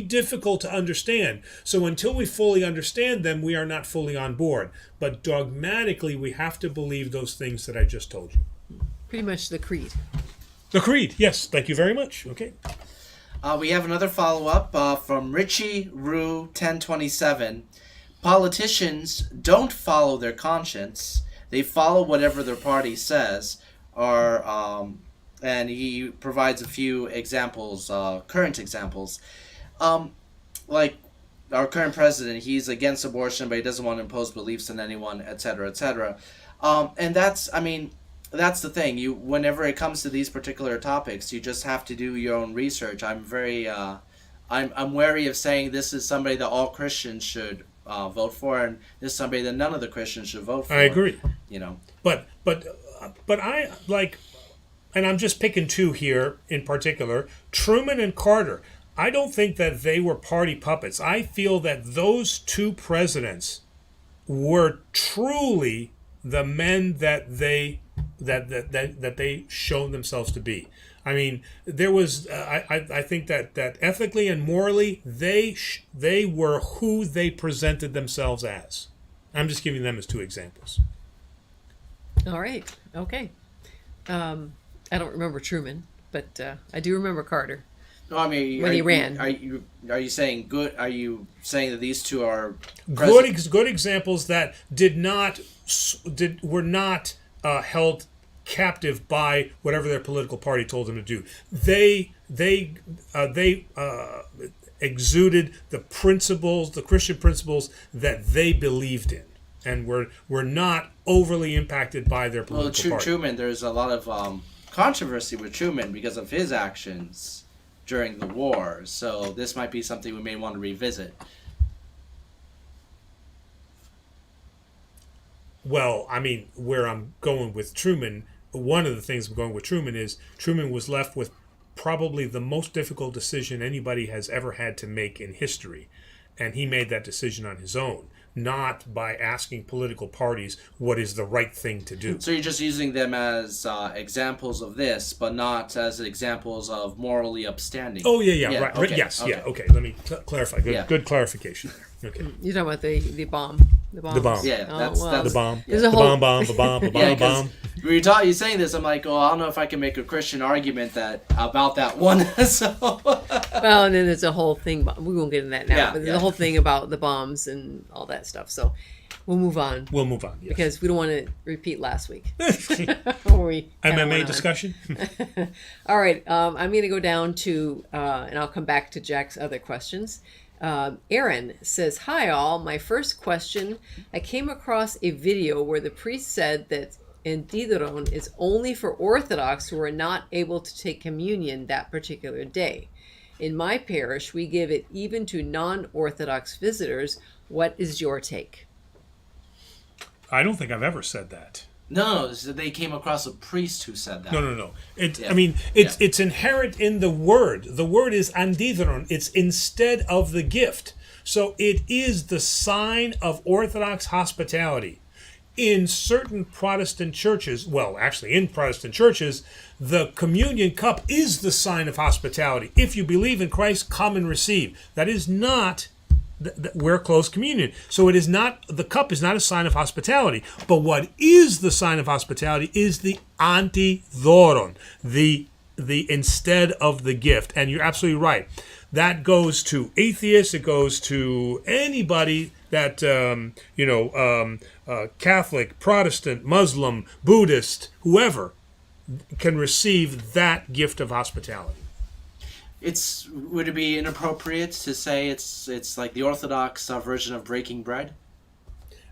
Speaker 1: difficult to understand. So until we fully understand them, we are not fully on board. But dogmatically, we have to believe those things that I just told you.
Speaker 2: Pretty much the creed.
Speaker 1: The creed, yes. Thank you very much. Okay.
Speaker 3: We have another follow-up from Richie Rue 1027. Politicians don't follow their conscience. They follow whatever their party says. And he provides a few examples, current examples. Like our current president, he's against abortion, but he doesn't want to impose beliefs on anyone, etc., etc. And that's the thing. Whenever it comes to these particular topics, you just have to do your own research. I'm wary of saying this is somebody that all Christians should vote for, and this is somebody that none of the Christians should vote for.
Speaker 1: I agree.
Speaker 3: But
Speaker 1: I like, and I'm just picking two here in particular, Truman and Carter. I don't think that they were party puppets. I feel that those two presidents were truly the men that they shown themselves to be. I mean, there was I think that ethically and morally they were who they presented themselves as. I'm just giving them as two examples.
Speaker 2: All right. Okay. I don't remember Truman, but I do remember Carter.
Speaker 3: No, I mean,
Speaker 2: when he ran.
Speaker 3: Are you saying good? Are you saying that these two are
Speaker 1: good examples that were not held captive by whatever their political party told them to do? They exuded the principles, the Christian principles that they believed in, and were not overly impacted by their political party.
Speaker 3: Truman, there's a lot of controversy with Truman because of his actions during the war. So this might be something we may want to revisit.
Speaker 1: Well, I mean, where I'm going with Truman, one of the things I'm going with Truman is Truman was left with probably the most difficult decision anybody has ever had to make in history. And he made that decision on his own, not by asking political parties what is the right thing to do.
Speaker 3: So you're just using them as examples of this, but not as examples of morally upstanding.
Speaker 1: Oh, yeah, right.
Speaker 3: Okay,
Speaker 1: yes,
Speaker 3: okay.
Speaker 1: yeah, okay. Let me clarify. Good clarification there. Okay.
Speaker 2: You're talking about the bomb.
Speaker 1: The bomb.
Speaker 3: Yeah, that's
Speaker 1: the bomb.
Speaker 2: There's
Speaker 1: The
Speaker 2: a whole...
Speaker 1: bomb.
Speaker 3: Yeah, you're saying this, I'm like, oh, I don't know if I can make a Christian argument about that one. So.
Speaker 2: Well, and then there's a whole thing. We won't get into that now.
Speaker 3: Yeah,
Speaker 2: but there's a whole thing about the bombs and all that stuff. So we'll move on.
Speaker 1: Yes.
Speaker 2: Because we don't want to repeat last week. MMA
Speaker 1: discussion.
Speaker 2: All right. I'm going to go down to, and I'll come back to Jack's other questions. Aaron says, "Hi all, my first question, I came across a video where the priest said that Endideron is only for Orthodox who are not able to take communion that particular day. In my parish, we give it even to non-Orthodox visitors. What is your take?"
Speaker 1: I don't think I've ever said that.
Speaker 3: No, they came across a priest who said that.
Speaker 1: No. It's inherent in the word. The word is anditheron. It's instead of the gift. So it is the sign of Orthodox hospitality. In certain Protestant churches, the communion cup is the sign of hospitality. If you believe in Christ, come and receive. That is not we're close communion. So it is not, the cup is not a sign of hospitality. But what is the sign of hospitality is the antidoron, the instead of the gift. And you're absolutely right. That goes to atheists. It goes to anybody that, Catholic, Protestant, Muslim, Buddhist, whoever can receive that gift of hospitality.
Speaker 3: Would it be inappropriate to say it's like the Orthodox version of breaking bread?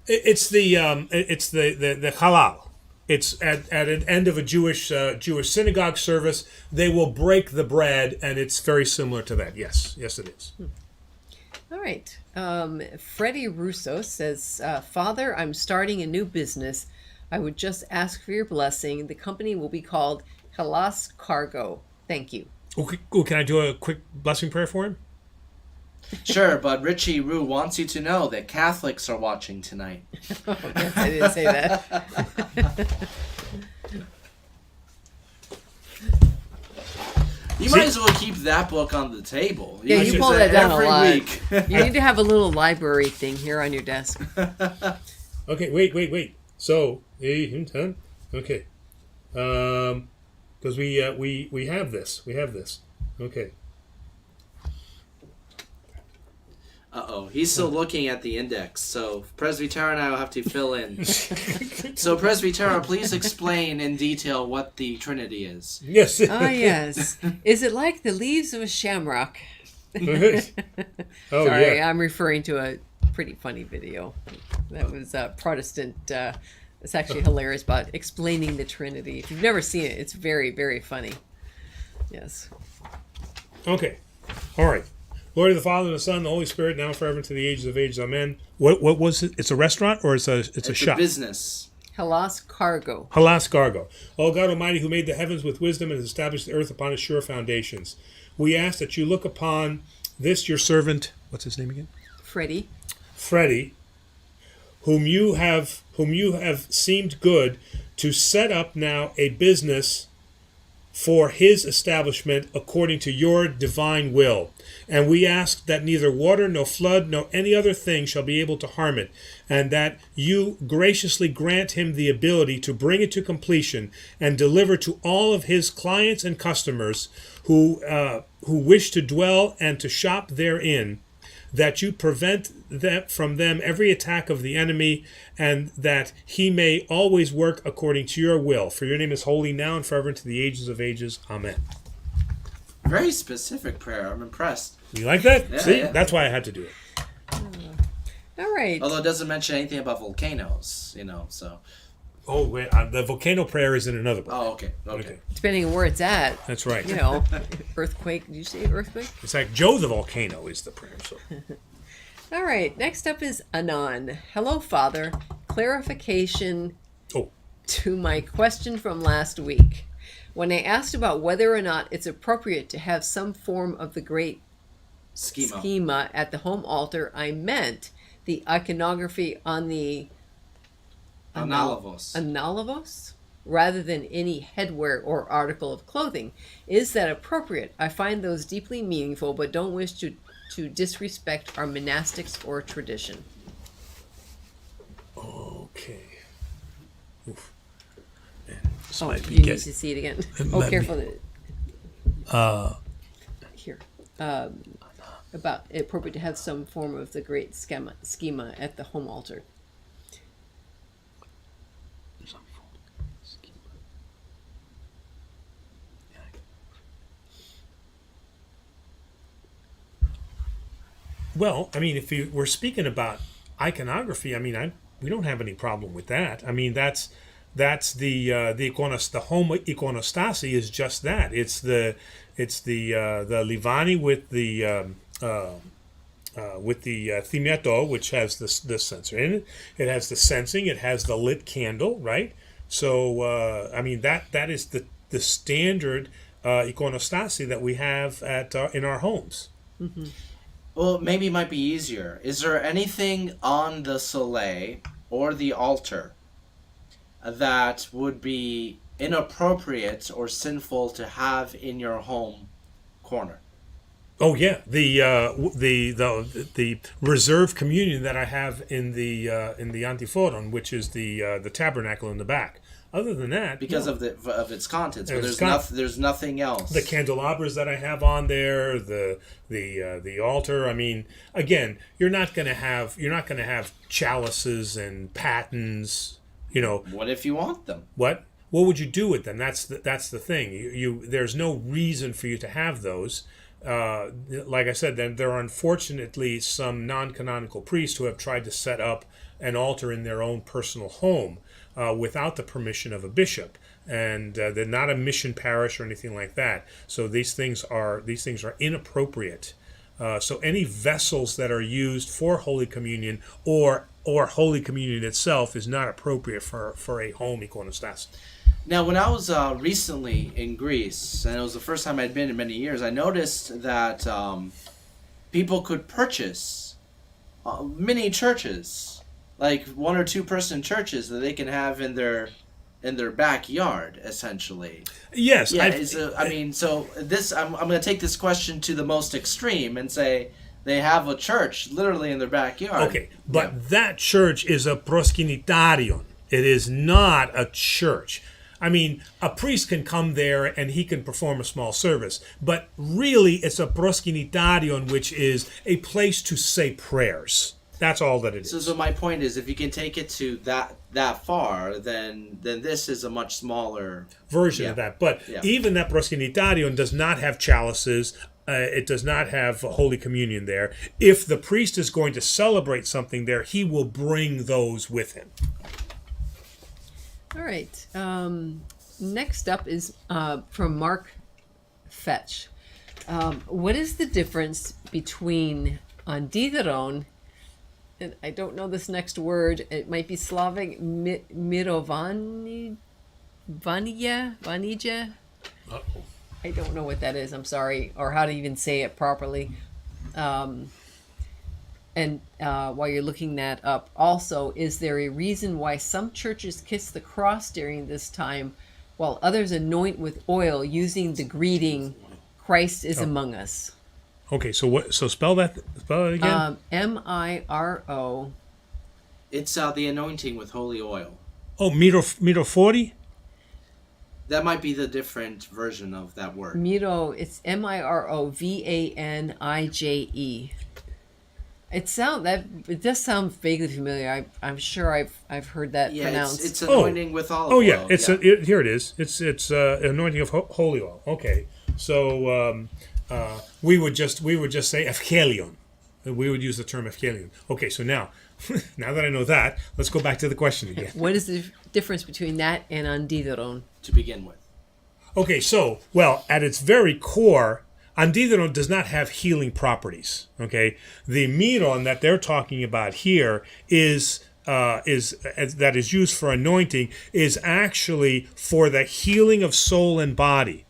Speaker 1: It's the halal. It's at an end of a Jewish synagogue service. They will break the bread, and it's very similar to that. Yes, it is.
Speaker 2: All right. Freddie Russo says, Father, I'm starting a new business. I would just ask for your blessing. The company will be called Hellas Cargo. Thank you.
Speaker 1: Okay, can I do a quick blessing prayer for him?
Speaker 3: Sure, but Richie Rue wants you to know that Catholics are watching tonight.
Speaker 2: Oh, yes, I didn't say that.
Speaker 3: You might as well keep that book on the table.
Speaker 2: Yeah, you
Speaker 3: should
Speaker 2: pull
Speaker 3: say
Speaker 2: that down a
Speaker 3: every
Speaker 2: lot.
Speaker 3: week.
Speaker 2: You need to have a little library thing here on your desk.
Speaker 1: Okay, wait. So, okay, because we have this. Okay.
Speaker 3: Uh-oh, he's still looking at the index, so Presbytera and I will have to fill in. So, Presbytera, please explain in detail what the Trinity is.
Speaker 1: Yes.
Speaker 2: Ah, yes. Is it like the leaves of a shamrock?
Speaker 1: Oh,
Speaker 2: Sorry,
Speaker 1: yeah.
Speaker 2: I'm referring to a pretty funny video. That was Protestant. It's actually hilarious about explaining the Trinity. If you've never seen it, it's very, very funny. Yes.
Speaker 1: Okay. All right. Glory to the Father, and the Son, and the Holy Spirit, now and forever, to the ages of ages. Amen. What was it? It's a restaurant or it's a shop?
Speaker 3: It's a business.
Speaker 2: Hellas Cargo.
Speaker 1: Hellas Cargo. O God Almighty, who made the heavens with wisdom and has established the earth upon its sure foundations, we ask that you look upon this your servant. What's his name again? Freddie, whom you have seemed good to set up now a business for his establishment according to your divine will. And we ask that neither water, nor flood, nor any other thing shall be able to harm it, and that you graciously grant him the ability to bring it to completion and deliver to all of his clients and customers who wish to dwell and to shop therein, that you prevent from them every attack of the enemy, and that he may always work according to your will. For your name is holy now and forever into the ages of ages. Amen.
Speaker 3: Very specific prayer. I'm impressed.
Speaker 1: You like that?
Speaker 3: Yeah,
Speaker 1: See?
Speaker 3: yeah.
Speaker 1: That's why I had to do it.
Speaker 2: All right.
Speaker 3: Although it doesn't mention anything about volcanoes, so.
Speaker 1: Oh, wait. The volcano prayer is in another book.
Speaker 3: Oh, okay.
Speaker 2: Depending on where it's at.
Speaker 1: That's right.
Speaker 2: Earthquake. Did you say earthquake?
Speaker 1: It's like Joe the volcano is the prayer. So.
Speaker 2: All right. Next up is Anon. Hello, Father. Clarification to my question from last week. When I asked about whether or not it's appropriate to have some form of the great schema at the home altar, I meant the iconography on the analavos, rather than any headwear or article of clothing. Is that appropriate? I find those deeply meaningful, but don't wish to disrespect our monastics or tradition.
Speaker 1: Okay. Oof.
Speaker 2: You need to see it again. Careful. Here. About appropriate to have some form of the great schema at the home altar.
Speaker 1: Well, I mean, if we're speaking about iconography, I mean, we don't have any problem with that. I mean, that's the home iconostasy is just that. It's the Livani with the thimiato, which has the censer in it. It has the censing. It has the lit candle, right? So I mean that is the standard iconostasy that we have in our homes.
Speaker 2: Mm-hmm.
Speaker 3: Well, maybe it might be easier. Is there anything on the soleil or the altar that would be inappropriate or sinful to have in your home corner?
Speaker 1: Oh yeah, the reserved communion that I have in the antiforon, which is the tabernacle in the back. Other than that,
Speaker 3: because of its contents, but there's nothing else.
Speaker 1: The candelabras that I have on there, the altar. I mean, again, you're not gonna have chalices and patens.
Speaker 3: What if you want them?
Speaker 1: What would you do with them? That's the thing. There's no reason for you to have those. Like I said, then there are unfortunately some non-canonical priests who have tried to set up an altar in their own personal home. without the permission of a bishop, and they're not a mission parish or anything like that. So these things are inappropriate. So any vessels that are used for Holy Communion or Holy Communion itself is not appropriate for a home iconostas.
Speaker 3: Now, when I was recently in Greece, and it was the first time I'd been in many years, I noticed that people could purchase mini churches, like 1 or 2 person churches that they can have in their backyard, essentially.
Speaker 1: Yes.
Speaker 3: Yeah. I'm going to take this question to the most extreme and say they have a church literally in their backyard.
Speaker 1: Okay, but that church is a proskinitarion. It is not a church. I mean, a priest can come there and he can perform a small service, but really it's a proskinitarion, which is a place to say prayers. That's all that it is.
Speaker 3: So my point is, if you can take it to that far, then this is a much smaller
Speaker 1: version of that. But even that proskinitarion does not have chalices. It does not have Holy Communion there. If the priest is going to celebrate something there, he will bring those with him.
Speaker 2: All right. Next up is from Mark Fetch. What is the difference between anditheron, and I don't know this next word, it might be Slavic, mirovanija?
Speaker 1: Uh-oh.
Speaker 2: I don't know what that is, I'm sorry, or how to even say it properly. And while you're looking that up, also, is there a reason why some churches kiss the cross during this time while others anoint with oil using the greeting, Christ is among us?
Speaker 1: Okay, so what? So spell it again.
Speaker 2: Miro.
Speaker 3: It's the anointing with holy oil.
Speaker 1: Oh, mirofori?
Speaker 3: That might be the different version of that word.
Speaker 2: Miro, it's Mirovanije. It does sound vaguely familiar. I'm sure I've heard that pronounced.
Speaker 3: It's anointing with olive oil.
Speaker 1: Oh yeah, here it is. It's anointing of holy oil. Okay, so we would just say evangelion. We would use the term evangelion. Okay, so now that I know that, let's go back to the question again.
Speaker 2: What is the difference between that and anditheron?
Speaker 3: To begin with.
Speaker 1: Okay, so, well, at its very core, anditheron does not have healing properties. Okay, the miron that they're talking about here is that is used for anointing is actually for the healing of soul and body.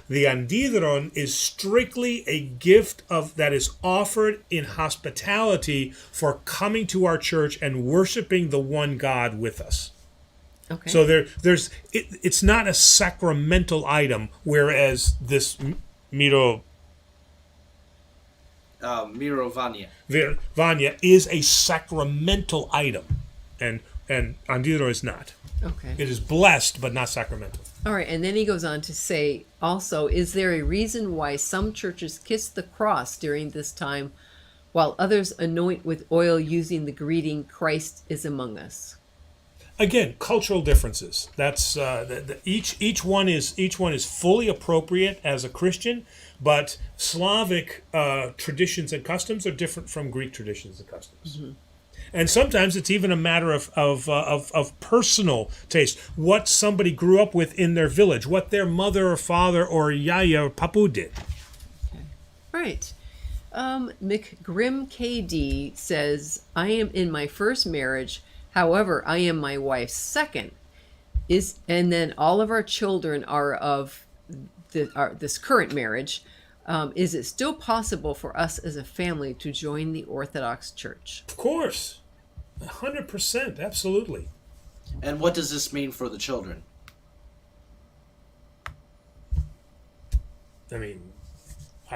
Speaker 1: The anditheron is strictly a gift that is offered in hospitality for coming to our church and worshiping the one God with us.
Speaker 2: Okay.
Speaker 1: So it's not a sacramental item, whereas this
Speaker 3: Mirovania
Speaker 1: Vanya is a sacramental item, and anditheron is not.
Speaker 2: Okay.
Speaker 1: It is blessed, but not sacramental.
Speaker 2: All right, and then he goes on to say, also, is there a reason why some churches kiss the cross during this time, while others anoint with oil using the greeting, Christ is among us?
Speaker 1: Again, cultural differences. That's each one is fully appropriate as a Christian, but Slavic traditions and customs are different from Greek traditions and customs. Mm-hmm. And sometimes it's even a matter of personal taste, what somebody grew up with in their village, what their mother or father or yaya or papu did.
Speaker 2: Okay. Right. McGrim KD says, I am in my first marriage. However, I am my wife's second. And then all of our children are of this current marriage. Is it still possible for us as a family to join the Orthodox Church?
Speaker 1: Of course. 100%. Absolutely.
Speaker 3: And what does this mean for the children?
Speaker 1: I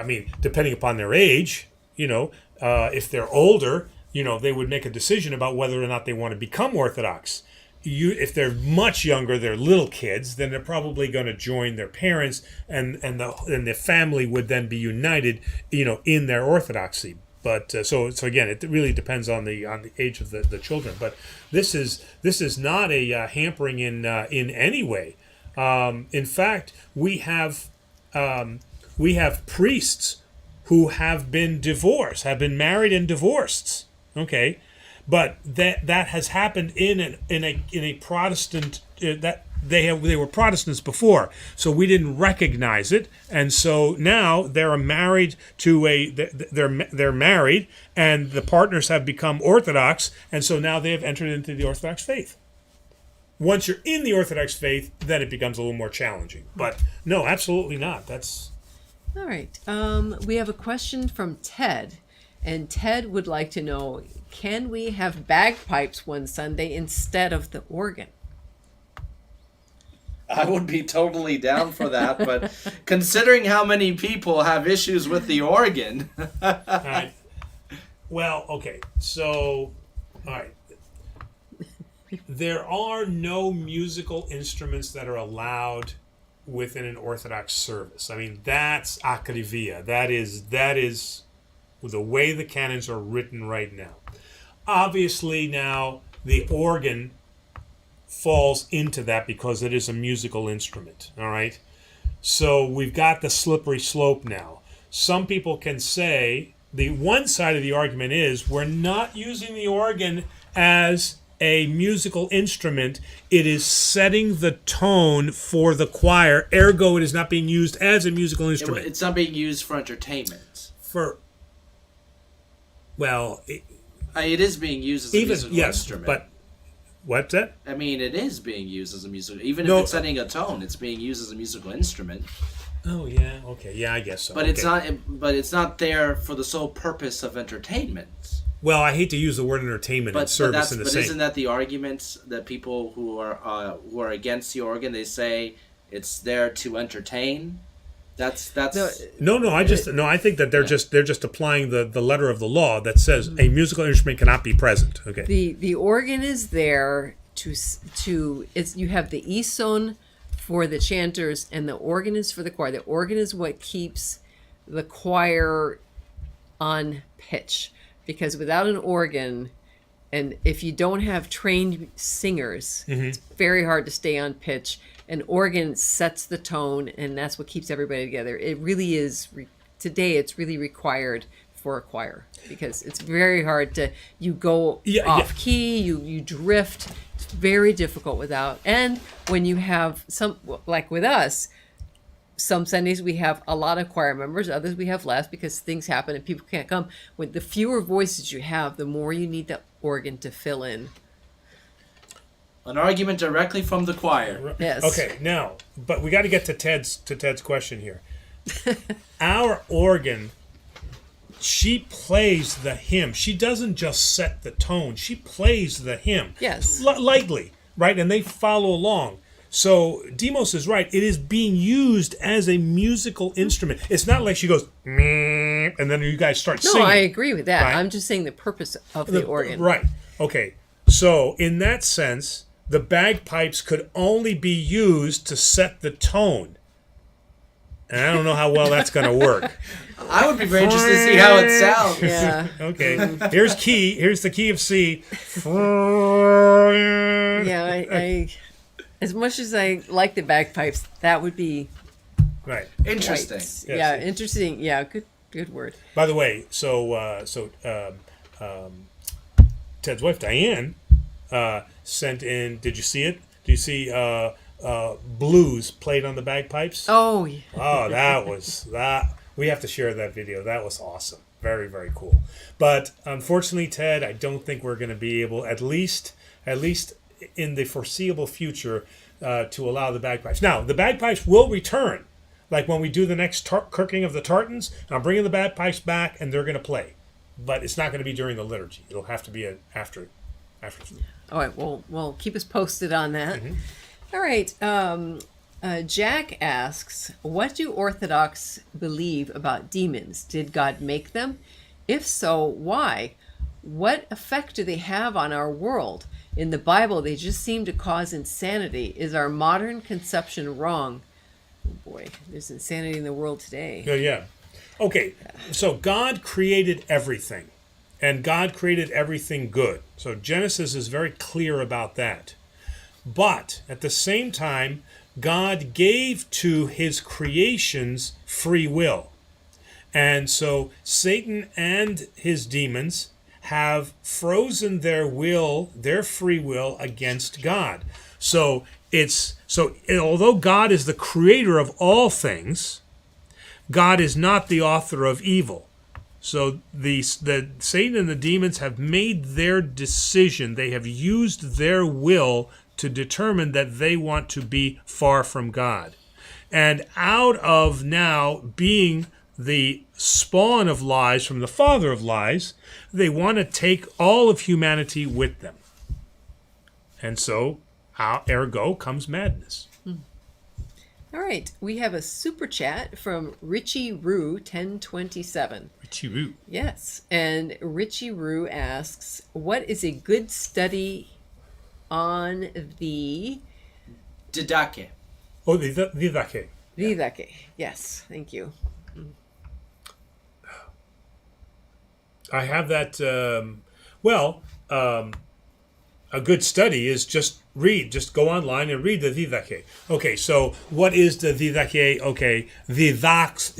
Speaker 1: mean, depending upon their age, if they're older, they would make a decision about whether or not they want to become Orthodox. If they're much younger, they're little kids, then they're probably going to join their parents, and the family would then be united, in their Orthodoxy. But so again, it really depends on the age of the children. But this is not a hampering in any way. In fact, we have priests who have been married and divorced. Okay. But that has happened in a Protestant that they were Protestants before, so we didn't recognize it, and so now they're married they're married, and the partners have become Orthodox, and so now they have entered into the Orthodox faith. Once you're in the Orthodox faith, then it becomes a little more challenging. But no, absolutely not. That's
Speaker 2: All right. We have a question from Ted, and Ted would like to know: can we have bagpipes one Sunday instead of the organ?
Speaker 3: I would be totally down for that, but considering how many people have issues with the organ.
Speaker 1: all right. Well, okay. So, all right. There are no musical instruments that are allowed within an Orthodox service. I mean, that's akrivia. That is the way the canons are written right now. Obviously, now the organ falls into that because it is a musical instrument. All right. So we've got the slippery slope now. Some people can say the one side of the argument is we're not using the organ as a musical instrument. It is setting the tone for the choir. Ergo, it is not being used as a musical instrument.
Speaker 3: It's not being used for entertainment. It is being used as a musical instrument.
Speaker 1: But what's that?
Speaker 3: I mean, it is being used as a musical. Even if it's setting a tone, it's being used as a musical instrument.
Speaker 1: Oh yeah, okay, yeah, I guess so.
Speaker 3: But it's not. But it's not there for the sole purpose of entertainment.
Speaker 1: Well, I hate to use the word entertainment in service in the same.
Speaker 3: But isn't that the argument that people who are against the organ, they say it's there to entertain? That's
Speaker 1: No. I think that they're just applying the letter of the law that says a musical instrument cannot be present. Okay.
Speaker 2: The organ is there to you have the ison for the chanters and the organ is for the choir. The organ is what keeps the choir on pitch, because without an organ, and if you don't have trained singers, it's very hard to stay on pitch. An organ sets the tone, and that's what keeps everybody together. It really is, today it's really required for a choir, because it's very hard to, you go off key, you drift. It's very difficult without. And when you have some, like with us, some Sundays we have a lot of choir members, others we have less because things happen and people can't come. With the fewer voices you have, the more you need the organ to fill in.
Speaker 3: An argument directly from the choir.
Speaker 2: Yes.
Speaker 1: Okay, now, but we got to get to Ted's question here. Our organ, she plays the hymn. She doesn't just set the tone. She plays the hymn.
Speaker 2: Yes.
Speaker 1: Lightly, right? And they follow along. So Demos is right. It is being used as a musical instrument. It's not like she goes, meh, and then you guys start singing.
Speaker 2: No, I agree with that.
Speaker 1: Right?
Speaker 2: I'm just saying the purpose of the organ.
Speaker 1: Right. Okay. So in that sense, the bagpipes could only be used to set the tone. And I don't know how well that's going to work.
Speaker 3: I would be very interested to see how it sounds.
Speaker 2: Yeah.
Speaker 1: Okay. Here's the key of C.
Speaker 2: Yeah, I as much as I like the bagpipes, that would be
Speaker 1: Right.
Speaker 3: Interesting.
Speaker 1: Yes.
Speaker 2: Yeah, interesting. Yeah, good word.
Speaker 1: By the way, Ted's wife Diane sent in. Did you see it? Did you see blues played on the bagpipes?
Speaker 2: Oh, yeah.
Speaker 1: Oh, that. We have to share that video. That was awesome. Very, very cool. But unfortunately, Ted, I don't think we're going to be able, at least in the foreseeable future, to allow the bagpipes. Now, the bagpipes will return. Like when we do the next kirking of the tartans, I'm bringing the bagpipes back, and they're going to play. But it's not going to be during the liturgy. It'll have to be after.
Speaker 2: All right, well, keep us posted on that. Mm-hmm. All right. Jack asks, what do Orthodox believe about demons? Did God make them? If so, why? What effect do they have on our world? In the Bible, they just seem to cause insanity. Is our modern conception wrong? Oh boy, there's insanity in the world today.
Speaker 1: Yeah. Okay, so God created everything, and God created everything good. So Genesis is very clear about that. But at the same time, God gave to his creations free will. And so Satan and his demons have frozen their free will against God. So although God is the creator of all things, God is not the author of evil. So the Satan and the demons have made their decision. They have used their will to determine that they want to be far from God. And out of now being the spawn of lies from the father of lies, they want to take all of humanity with them. And so, ergo comes madness.
Speaker 2: All right, we have a super chat from Richie Rue 1027.
Speaker 1: Richie Rue.
Speaker 2: Yes, and Richie Rue asks, what is a good study on the
Speaker 3: Didache.
Speaker 1: Oh, the Didache.
Speaker 2: Didache? Yes, thank you.
Speaker 1: I have that. A good study is just go online and read the Didache. Okay, so what is the Didache? Okay, Didasko,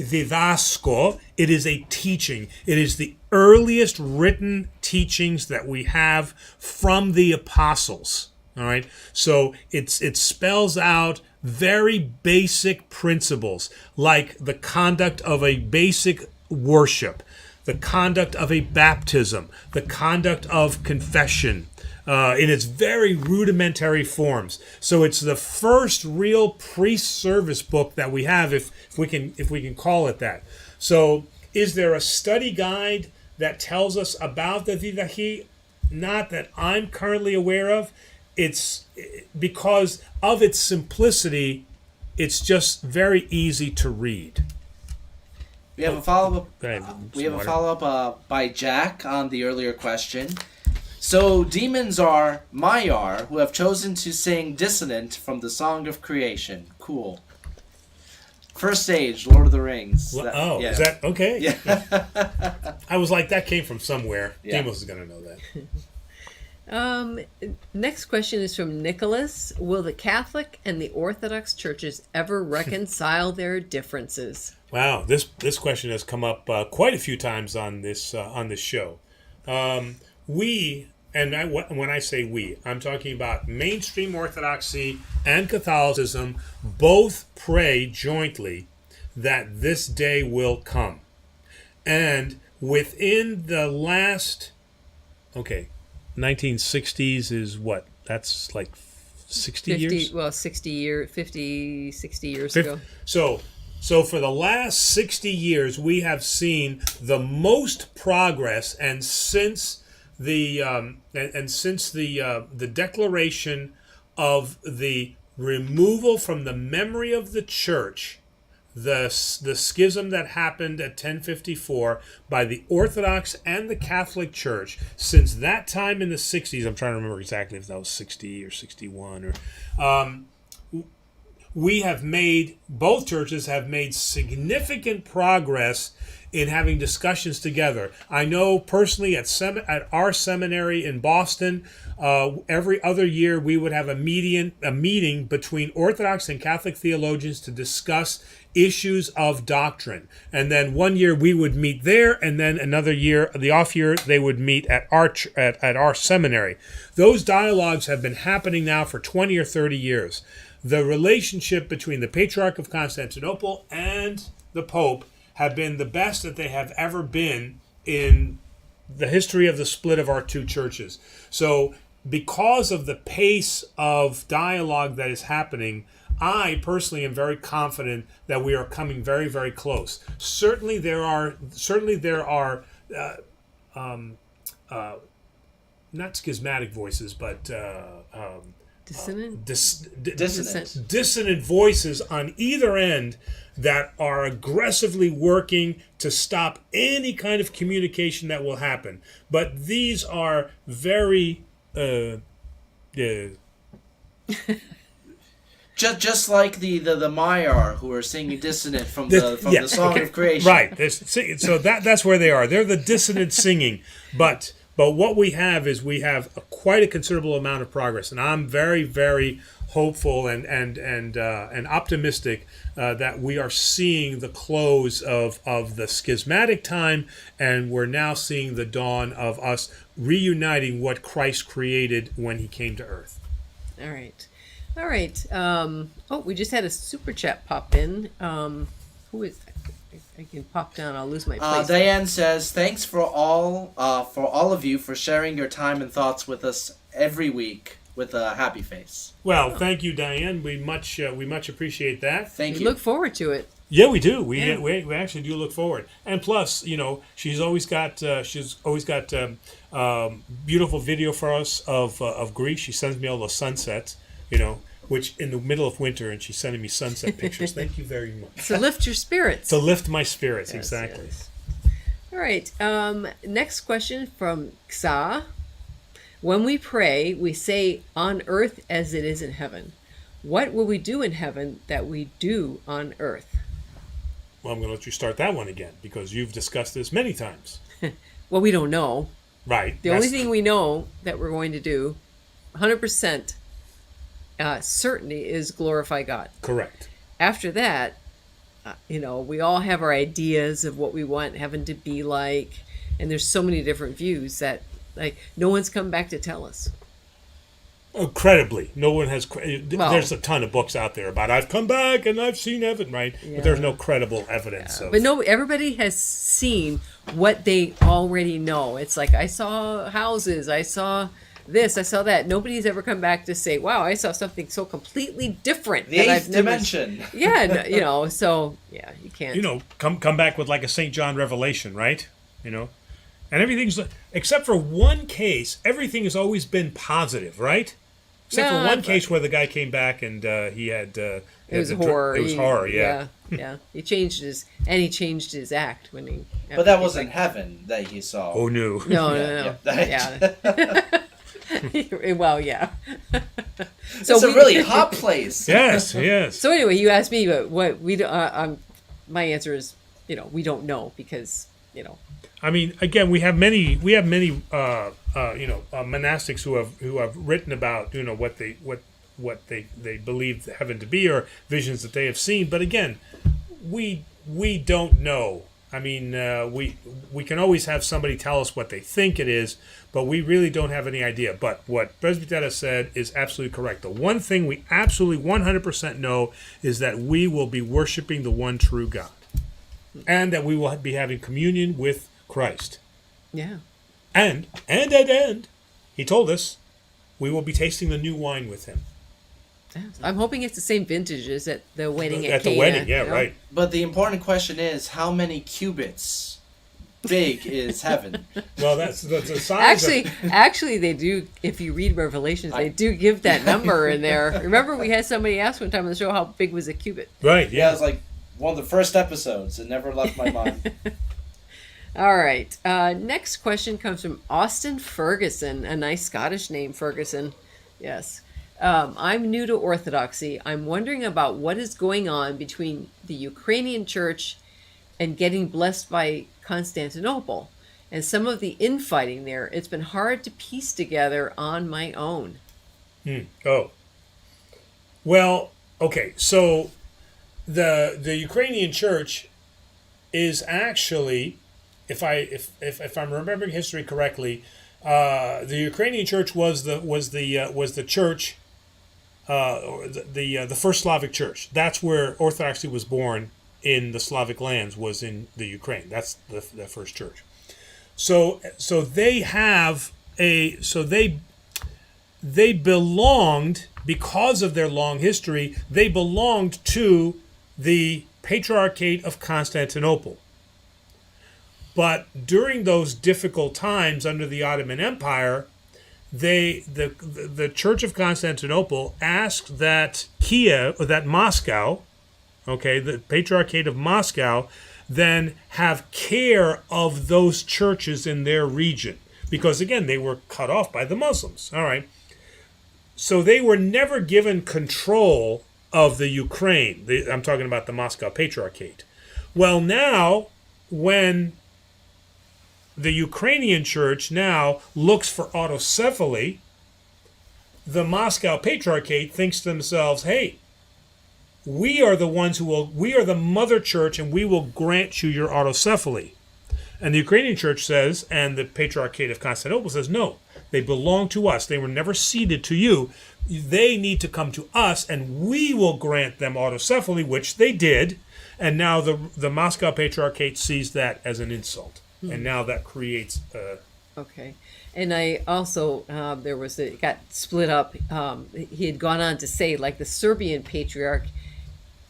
Speaker 1: it is a teaching. It is the earliest written teachings that we have from the apostles. All right, so it spells out very basic principles, like the conduct of a basic worship, the conduct of a baptism, the conduct of confession, in its very rudimentary forms. So it's the first real priest service book that we have, if we can call it that. So is there a study guide that tells us about the Didache? Not that I'm currently aware of. It's because of its simplicity, it's just very easy to read.
Speaker 3: We have a follow-up.
Speaker 1: We have
Speaker 3: a follow-up by Jack on the earlier question. So demons are Maiar, who have chosen to sing dissonant from the Song of Creation. Cool. First stage, Lord of the Rings.
Speaker 1: Yeah. Is that okay?
Speaker 3: Yeah.
Speaker 1: I was like, that came from somewhere.
Speaker 3: Yeah.
Speaker 1: Demos is going to know that.
Speaker 2: Next question is from Nicholas. Will the Catholic and the Orthodox churches ever reconcile their differences?
Speaker 1: Wow, this question has come up quite a few times on this show. When I say we, I'm talking about mainstream Orthodoxy and Catholicism both pray jointly that this day will come. And within the last, 1960s is what? That's like 60 years?
Speaker 2: Well, 60 years ago.
Speaker 1: So for the last 60 years, we have seen the most progress, and since the declaration of the removal from the memory of the church, the schism that happened at 1054 by the Orthodox and the Catholic Church, since that time in the 60s, I'm trying to remember exactly if that was 60 or 61 or. Both churches have made significant progress in having discussions together. I know personally at our seminary in Boston, every other year we would have a meeting between Orthodox and Catholic theologians to discuss issues of doctrine. And then one year we would meet there, and then another year, the off year, they would meet at our seminary. Those dialogues have been happening now for 20 or 30 years. The relationship between the Patriarch of Constantinople and the Pope have been the best that they have ever been in the history of the split of our two churches. So because of the pace of dialogue that is happening, I personally am very confident that we are coming very, very close. Certainly there are not schismatic voices, but dissonant voices on either end that are aggressively working to stop any kind of communication that will happen. But these are very
Speaker 3: just like the Maiar who are singing dissonant from the Song of Creation.
Speaker 1: Right. So that's where they are. They're the dissonant singing, but what we have is quite a considerable amount of progress, and I'm very, very hopeful and optimistic that we are seeing the close of the schismatic time, and we're now seeing the dawn of us reuniting what Christ created when he came to earth.
Speaker 2: All right. All right. We just had a super chat pop in. Who is that? I can pop down. I'll lose my place.
Speaker 3: Diane says, "Thanks for all of you for sharing your time and thoughts with us every week with a happy face."
Speaker 1: Well, thank you, Diane. We much appreciate that.
Speaker 3: Thank
Speaker 2: We
Speaker 3: you.
Speaker 2: look forward to it.
Speaker 1: Yeah, we do. We actually do look forward. And plus, she's always got beautiful video for us of Greece. She sends me all the sunsets, which in the middle of winter, and she's sending me sunset pictures. Thank you very much.
Speaker 2: To lift your spirits.
Speaker 1: To lift my spirits,
Speaker 2: Yes,
Speaker 1: exactly.
Speaker 2: yes. All right. Next question from Xa. When we pray, we say, "On earth as it is in heaven." What will we do in heaven that we do on earth?
Speaker 1: Well, I'm going to let you start that one again because you've discussed this many times.
Speaker 2: Well, we don't know.
Speaker 1: Right.
Speaker 2: The only thing we know that we're going to do, 100% certainty, is glorify God.
Speaker 1: Correct.
Speaker 2: After that, we all have our ideas of what we want heaven to be like, and there's so many different views that, no one's come back to tell us.
Speaker 1: Credibly, no one has. There's a ton of books out there about I've come back and I've seen heaven, right?
Speaker 2: Yeah.
Speaker 1: But there's no credible evidence.
Speaker 2: Yeah.
Speaker 1: Of,
Speaker 2: But no, everybody has seen what they already know. It's like, I saw houses, I saw this, I saw that. Nobody's ever come back to say, "Wow, I saw something so completely different."
Speaker 3: The eighth dimension.
Speaker 2: Yeah, so yeah, you can't.
Speaker 1: come back with like a St. John revelation, right? And everything's except for one case, everything has always been positive, right? Except for one case where the guy came back and he had
Speaker 2: It was horror.
Speaker 1: It was horror, yeah.
Speaker 2: Yeah. He changed his act when he.
Speaker 3: But that wasn't heaven that he saw.
Speaker 1: Oh no.
Speaker 2: No. Yeah. Well, yeah.
Speaker 3: So it's a really hot place.
Speaker 1: Yes.
Speaker 2: So anyway, you asked me, but what we don't. My answer is, we don't know because.
Speaker 1: I mean, again, we have many monastics who have written about what they believe heaven to be or visions that they have seen. But again, we don't know. I mean, we can always have somebody tell us what they think it is, but we really don't have any idea. But what Presbytera said is absolutely correct. The one thing we absolutely 100% know is that we will be worshiping the one true God, and that we will be having communion with Christ.
Speaker 2: Yeah.
Speaker 1: And at the end, he told us, we will be tasting the new wine with him.
Speaker 2: I'm hoping it's the same vintage as at the wedding at
Speaker 1: the
Speaker 2: Cana,
Speaker 1: wedding, yeah, right.
Speaker 3: But the important question is, how many cubits big is heaven?
Speaker 1: Well, that's the size.
Speaker 2: Actually, they do. If you read Revelations, they do give that number in there. Remember, we had somebody ask one time on the show how big was a cubit.
Speaker 1: Right.
Speaker 3: Yeah, it's like one of the first episodes. It never left my mind.
Speaker 2: All right. Next question comes from Austin Ferguson, a nice Scottish name, Ferguson. Yes. I'm new to Orthodoxy. I'm wondering about what is going on between the Ukrainian church and getting blessed by Constantinople and some of the infighting there. It's been hard to piece together on my own.
Speaker 1: Oh. Well, okay. So the Ukrainian church is actually, if I'm remembering history correctly, the Ukrainian church was the church, the first Slavic church. That's where Orthodoxy was born in the Slavic lands, was in the Ukraine. That's the first church. So they belonged, because of their long history, they belonged to the Patriarchate of Constantinople. But during those difficult times under the Ottoman Empire, the Church of Constantinople asked that Moscow, the Patriarchate of Moscow, then have care of those churches in their region. Because, again, they were cut off by the Muslims. All right. So they were never given control of the Ukraine. I'm talking about the Moscow Patriarchate. Well, now, when the Ukrainian church now looks for autocephaly, the Moscow Patriarchate thinks to themselves, hey, we are the ones we are the mother church, and we will grant you your autocephaly. And the Ukrainian church says, and the Patriarchate of Constantinople says, no, they belong to us. They were never ceded to you. They need to come to us, and we will grant them autocephaly, which they did. And now the Moscow Patriarchate sees that as an insult. And now that creates...
Speaker 2: Okay. And I also, it got split up. He had gone on to say, like, the Serbian Patriarch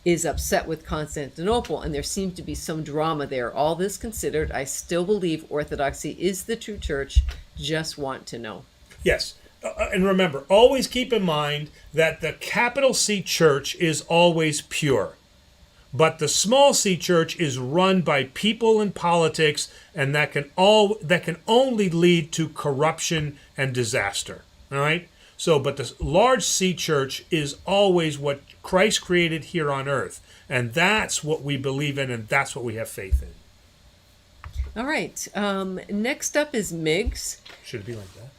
Speaker 2: is upset with Constantinople, and there seemed to be some drama there. All this considered, I still believe Orthodoxy is the true church. Just want to know.
Speaker 1: Yes. And remember, always keep in mind that the capital C church is always pure. But the small c church is run by people in politics, and that can only lead to corruption and disaster. All right? So, but the large C church is always what Christ created here on earth. And that's what we believe in, and that's what we have faith in.
Speaker 2: All right. Next up is Miggs.
Speaker 1: Should it be like that?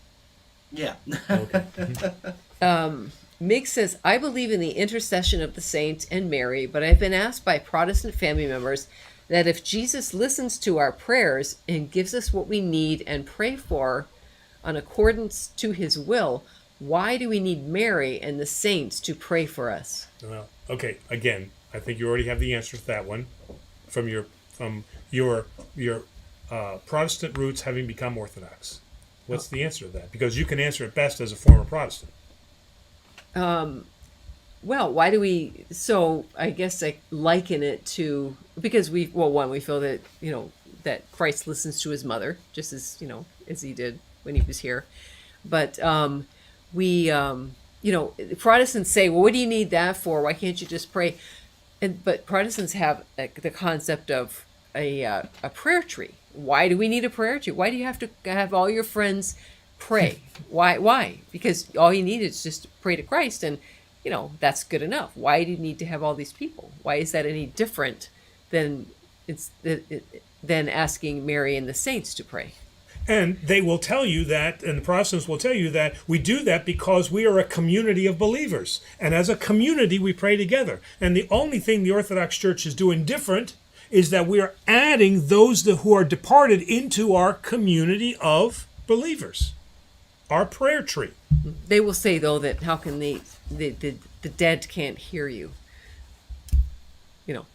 Speaker 3: Yeah.
Speaker 1: Okay.
Speaker 2: Miggs says, I believe in the intercession of the saints and Mary, but I've been asked by Protestant family members that if Jesus listens to our prayers and gives us what we need and pray for in accordance to his will, why do we need Mary and the saints to pray for us?
Speaker 1: Well, okay. Again, I think you already have the answer to that one from your Protestant roots having become Orthodox. What's the answer to that? Because you can answer it best as a former Protestant.
Speaker 2: Well, why do we? So I guess I liken it to because we feel that that Christ listens to his mother just as as he did when he was here, but Protestants say, well, what do you need that for? Why can't you just pray? But Protestants have the concept of a prayer tree. Why do we need a prayer tree? Why do you have to have all your friends pray? Why? Because all you need is just pray to Christ, and that's good enough. Why do you need to have all these people? Why is that any different than asking Mary and the saints to pray?
Speaker 1: And they will tell you that, and the Protestants will tell you that we do that because we are a community of believers. And as a community, we pray together. And the only thing the Orthodox Church is doing different is that we are adding those who are departed into our community of believers, our prayer tree.
Speaker 2: They will say, though, that how can the dead can't hear you?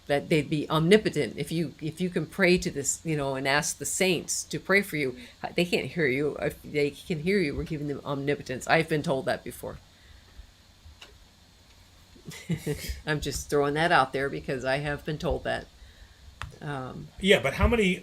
Speaker 2: That they'd be omnipotent. If you can pray to this, and ask the saints to pray for you, they can't hear you. If they can hear you, we're giving them omnipotence. I've been told that before. I'm just throwing that out there because I have been told that.
Speaker 1: Yeah, but how many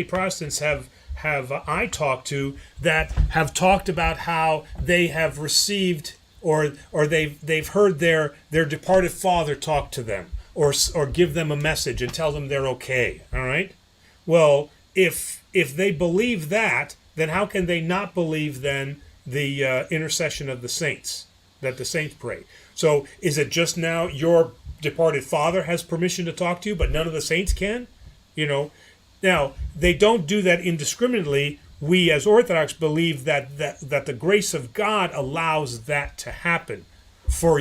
Speaker 1: Protestants have I talked to that have talked about how they have received or they've heard their departed father talk to them or give them a message and tell them they're okay? All right. Well, if they believe that, then how can they not believe then the intercession of the saints, that the saints pray? So is it just now your departed father has permission to talk to you, but none of the saints can? Now they don't do that indiscriminately. We as Orthodox believe that the grace of God allows that to happen for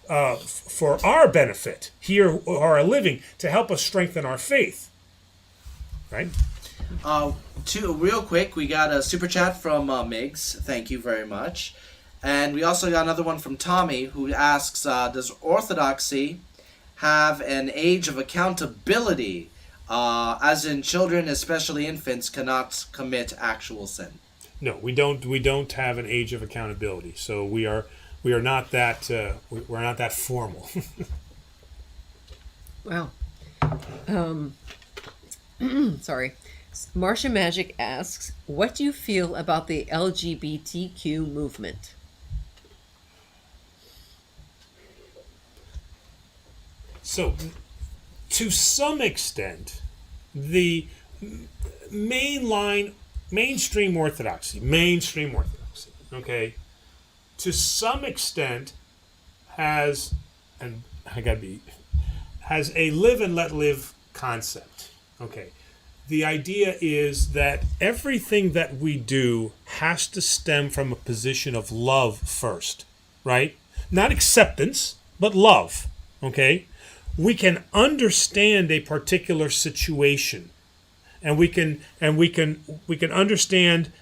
Speaker 1: our benefit here who are living, to help us strengthen our faith. Right?
Speaker 3: Real quick, we got a super chat from Miggs. Thank you very much. And we also got another one from Tommy, who asks, does Orthodoxy have an age of accountability, as in children, especially infants, cannot commit actual sin?
Speaker 1: No, we don't have an age of accountability. So we are not that we're not that formal.
Speaker 2: Wow. Sorry. Marcia Magic asks, what do you feel about the LGBTQ movement?
Speaker 1: So, to some extent, the mainstream orthodoxy, okay, to some extent has a live and let live concept. Okay. the idea is that everything that we do has to stem from a position of love first, right? Not acceptance, but love, okay? We can understand a particular situation, and we can understand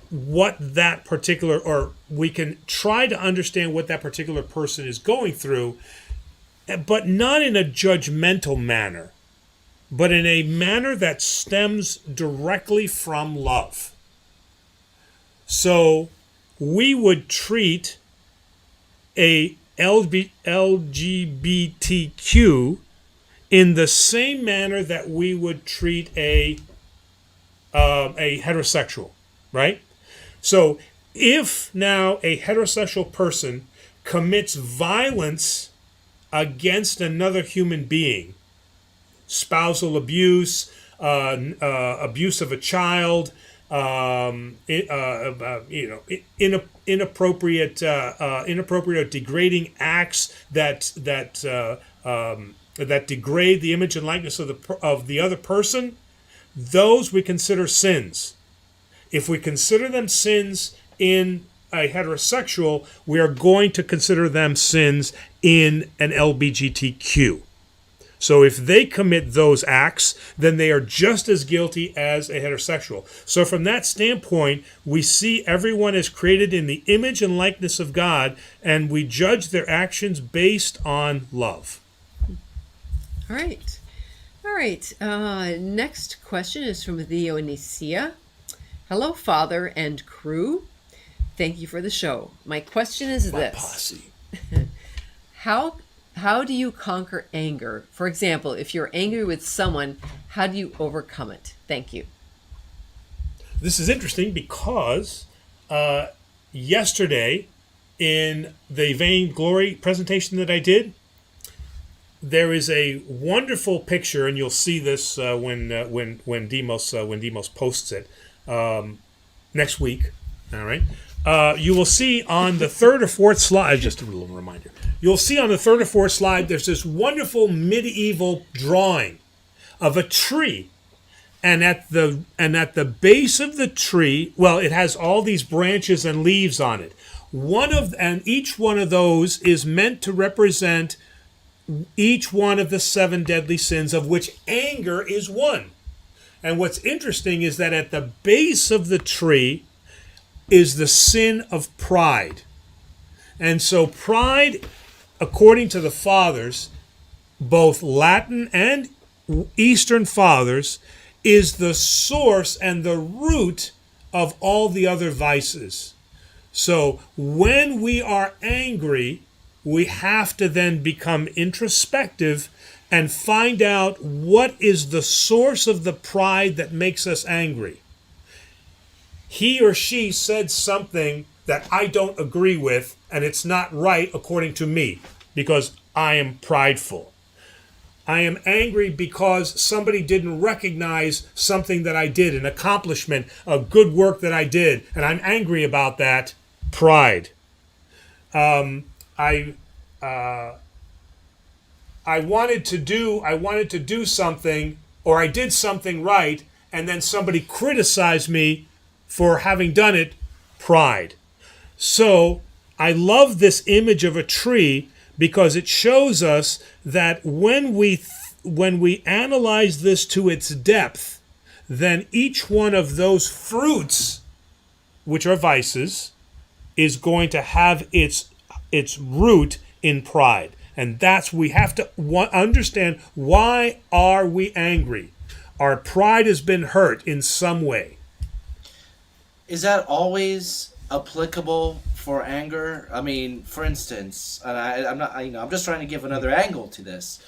Speaker 1: what that particular, or we can try to understand what that particular person is going through, but not in a judgmental manner, but in a manner that stems directly from love. So we would treat a LGBTQ in the same manner that we would treat a heterosexual, right? So if now a heterosexual person commits violence against another human being, spousal abuse, abuse of a child, inappropriate or degrading acts that degrade the image and likeness of the other person, those we consider sins. If we consider them sins in a heterosexual, we are going to consider them sins in an LGBTQ. So if they commit those acts, then they are just as guilty as a heterosexual. So from that standpoint, we see everyone is created in the image and likeness of God, and we judge their actions based on love.
Speaker 2: All right. All right. Next question is from Dionysia. Hello, Father and crew. Thank you for the show. My question is this.
Speaker 1: Posse.
Speaker 2: How do you conquer anger? For example, if you're angry with someone, how do you overcome it? Thank you.
Speaker 1: This is interesting because yesterday in the vainglory presentation that I did, there is a wonderful picture, and you'll see this when Demos posts it next week. All right. You will see on the third or fourth slide, just a little reminder, you'll see on the third or fourth slide, there's this wonderful medieval drawing of a tree. And at the base of the tree, well, it has all these branches and leaves on it. Each one of those is meant to represent each one of the 7 deadly sins, of which anger is one. And what's interesting is that at the base of the tree is the sin of pride. And so pride, according to the fathers, both Latin and Eastern fathers, is the source and the root of all the other vices. So when we are angry, we have to then become introspective and find out what is the source of the pride that makes us angry. He or she said something that I don't agree with, and it's not right according to me, because I am prideful. I am angry because somebody didn't recognize something that I did, an accomplishment, a good work that I did, and I'm angry about that. Pride. I wanted to do something, or I did something right, and then somebody criticized me for having done it. Pride. So I love this image of a tree because it shows us that when we analyze this to its depth, then each one of those fruits, which are vices, is going to have its root in pride. And that's, we have to understand, why are we angry? Our pride has been hurt in some way.
Speaker 3: Is that always applicable for anger? I mean, for instance, and I'm just trying to give another angle to this.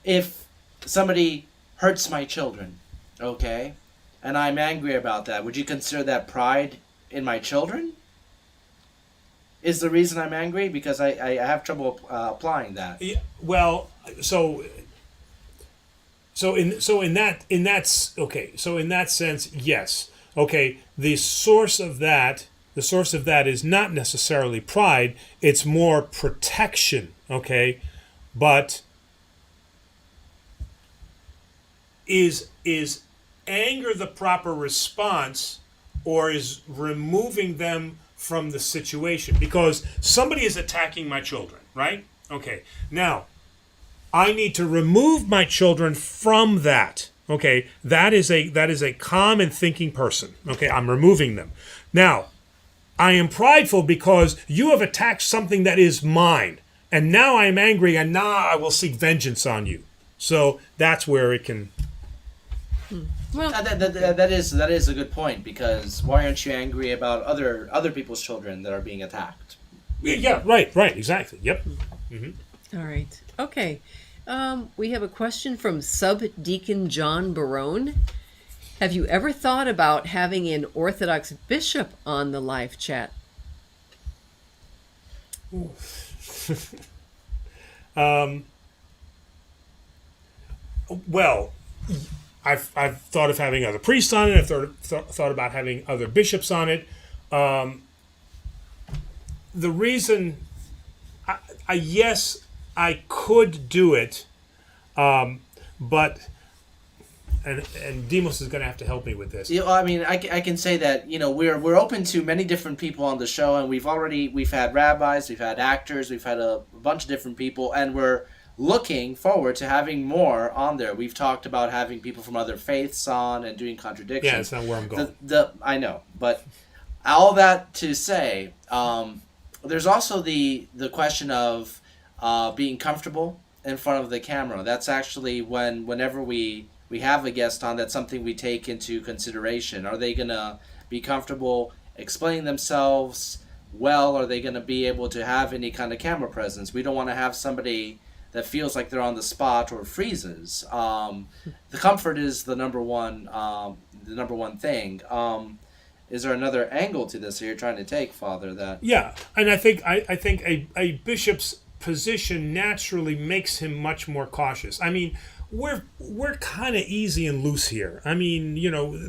Speaker 3: If somebody hurts my children, okay, and I'm angry about that, would you consider that pride in my children? Is the reason I'm angry because I have trouble applying that?
Speaker 1: Yeah, well, so in that sense, yes. Okay, the source of that is not necessarily pride, it's more protection, okay? But is anger the proper response, or is removing them from the situation? Because somebody is attacking my children, right? Okay. Now, I need to remove my children from that. Okay, that is a calm and thinking person. Okay, I'm removing them. Now, I am prideful because you have attacked something that is mine, and now I am angry, and now I will seek vengeance on you. So that's where it can.
Speaker 2: Well,
Speaker 3: that is a good point, because why aren't you angry about other people's children that are being attacked?
Speaker 1: Yeah, right, exactly. Yep.
Speaker 2: all right. Okay. We have a question from Subdeacon John Barone. Have you ever thought about having an Orthodox bishop on the live chat?
Speaker 1: Well, I've thought of having other priests on it. I've thought about having other bishops on it. The reason, yes, I could do it, but and Demos is going to have to help me with this.
Speaker 3: I mean, I can say that we're open to many different people on the show, and we've had rabbis, we've had actors, we've had a bunch of different people, and we're looking forward to having more on there. We've talked about having people from other faiths on and doing contradictions.
Speaker 1: Yeah, that's not where I'm going.
Speaker 3: I know, but all that to say, there's also the question of being comfortable in front of the camera. That's actually whenever we have a guest on, that's something we take into consideration. Are they going to be comfortable explaining themselves well? Are they going to be able to have any kind of camera presence? We don't want to have somebody that feels like they're on the spot or freezes. The comfort is the number one thing. Is there another angle to this that you're trying to take, Father? That
Speaker 1: yeah, and I think a bishop's position naturally makes him much more cautious. I mean, we're kind of easy and loose here. I mean,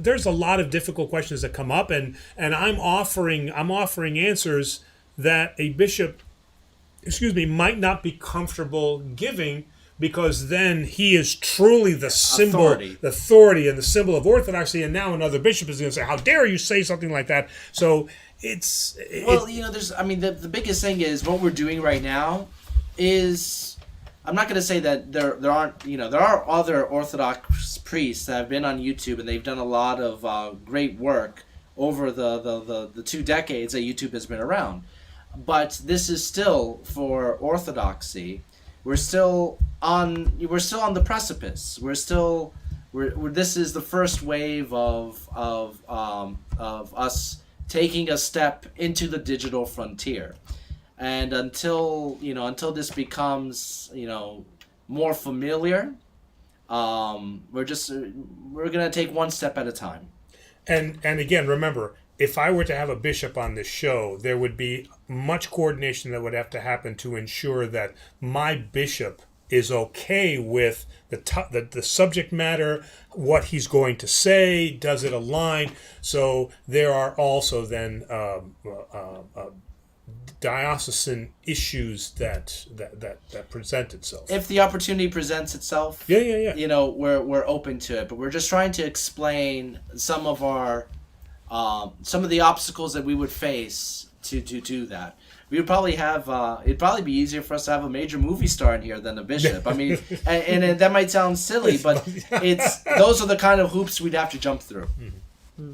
Speaker 1: there's a lot of difficult questions that come up, and I'm offering answers that a bishop, might not be comfortable giving, because then he is truly the symbol, the authority, and the symbol of Orthodoxy. And now another bishop is going to say, "How dare you say something like that?" So
Speaker 3: there's. I mean, the biggest thing is what we're doing right now is. I'm not going to say that there aren't, there are other Orthodox priests that have been on YouTube, and they've done a lot of great work over the 2 decades that YouTube has been around. But this is still, for Orthodoxy, we're still on the precipice. This is the first wave of us taking a step into the digital frontier. And until this becomes more familiar, we're gonna take one step at a time.
Speaker 1: And again, remember, if I were to have a bishop on this show, there would be much coordination that would have to happen to ensure that my bishop is okay with the subject matter, what he's going to say, does it align? So there are also then diocesan issues that present itself.
Speaker 3: If the opportunity presents itself,
Speaker 1: yeah.
Speaker 3: We're open to it, but we're just trying to explain some of the obstacles that we would face to do that. We would probably have it'd probably be easier for us to have a major movie star in here than a bishop. I mean, and that might sound silly, but those are the kind of hoops we'd have to jump through.
Speaker 2: Mm-hmm.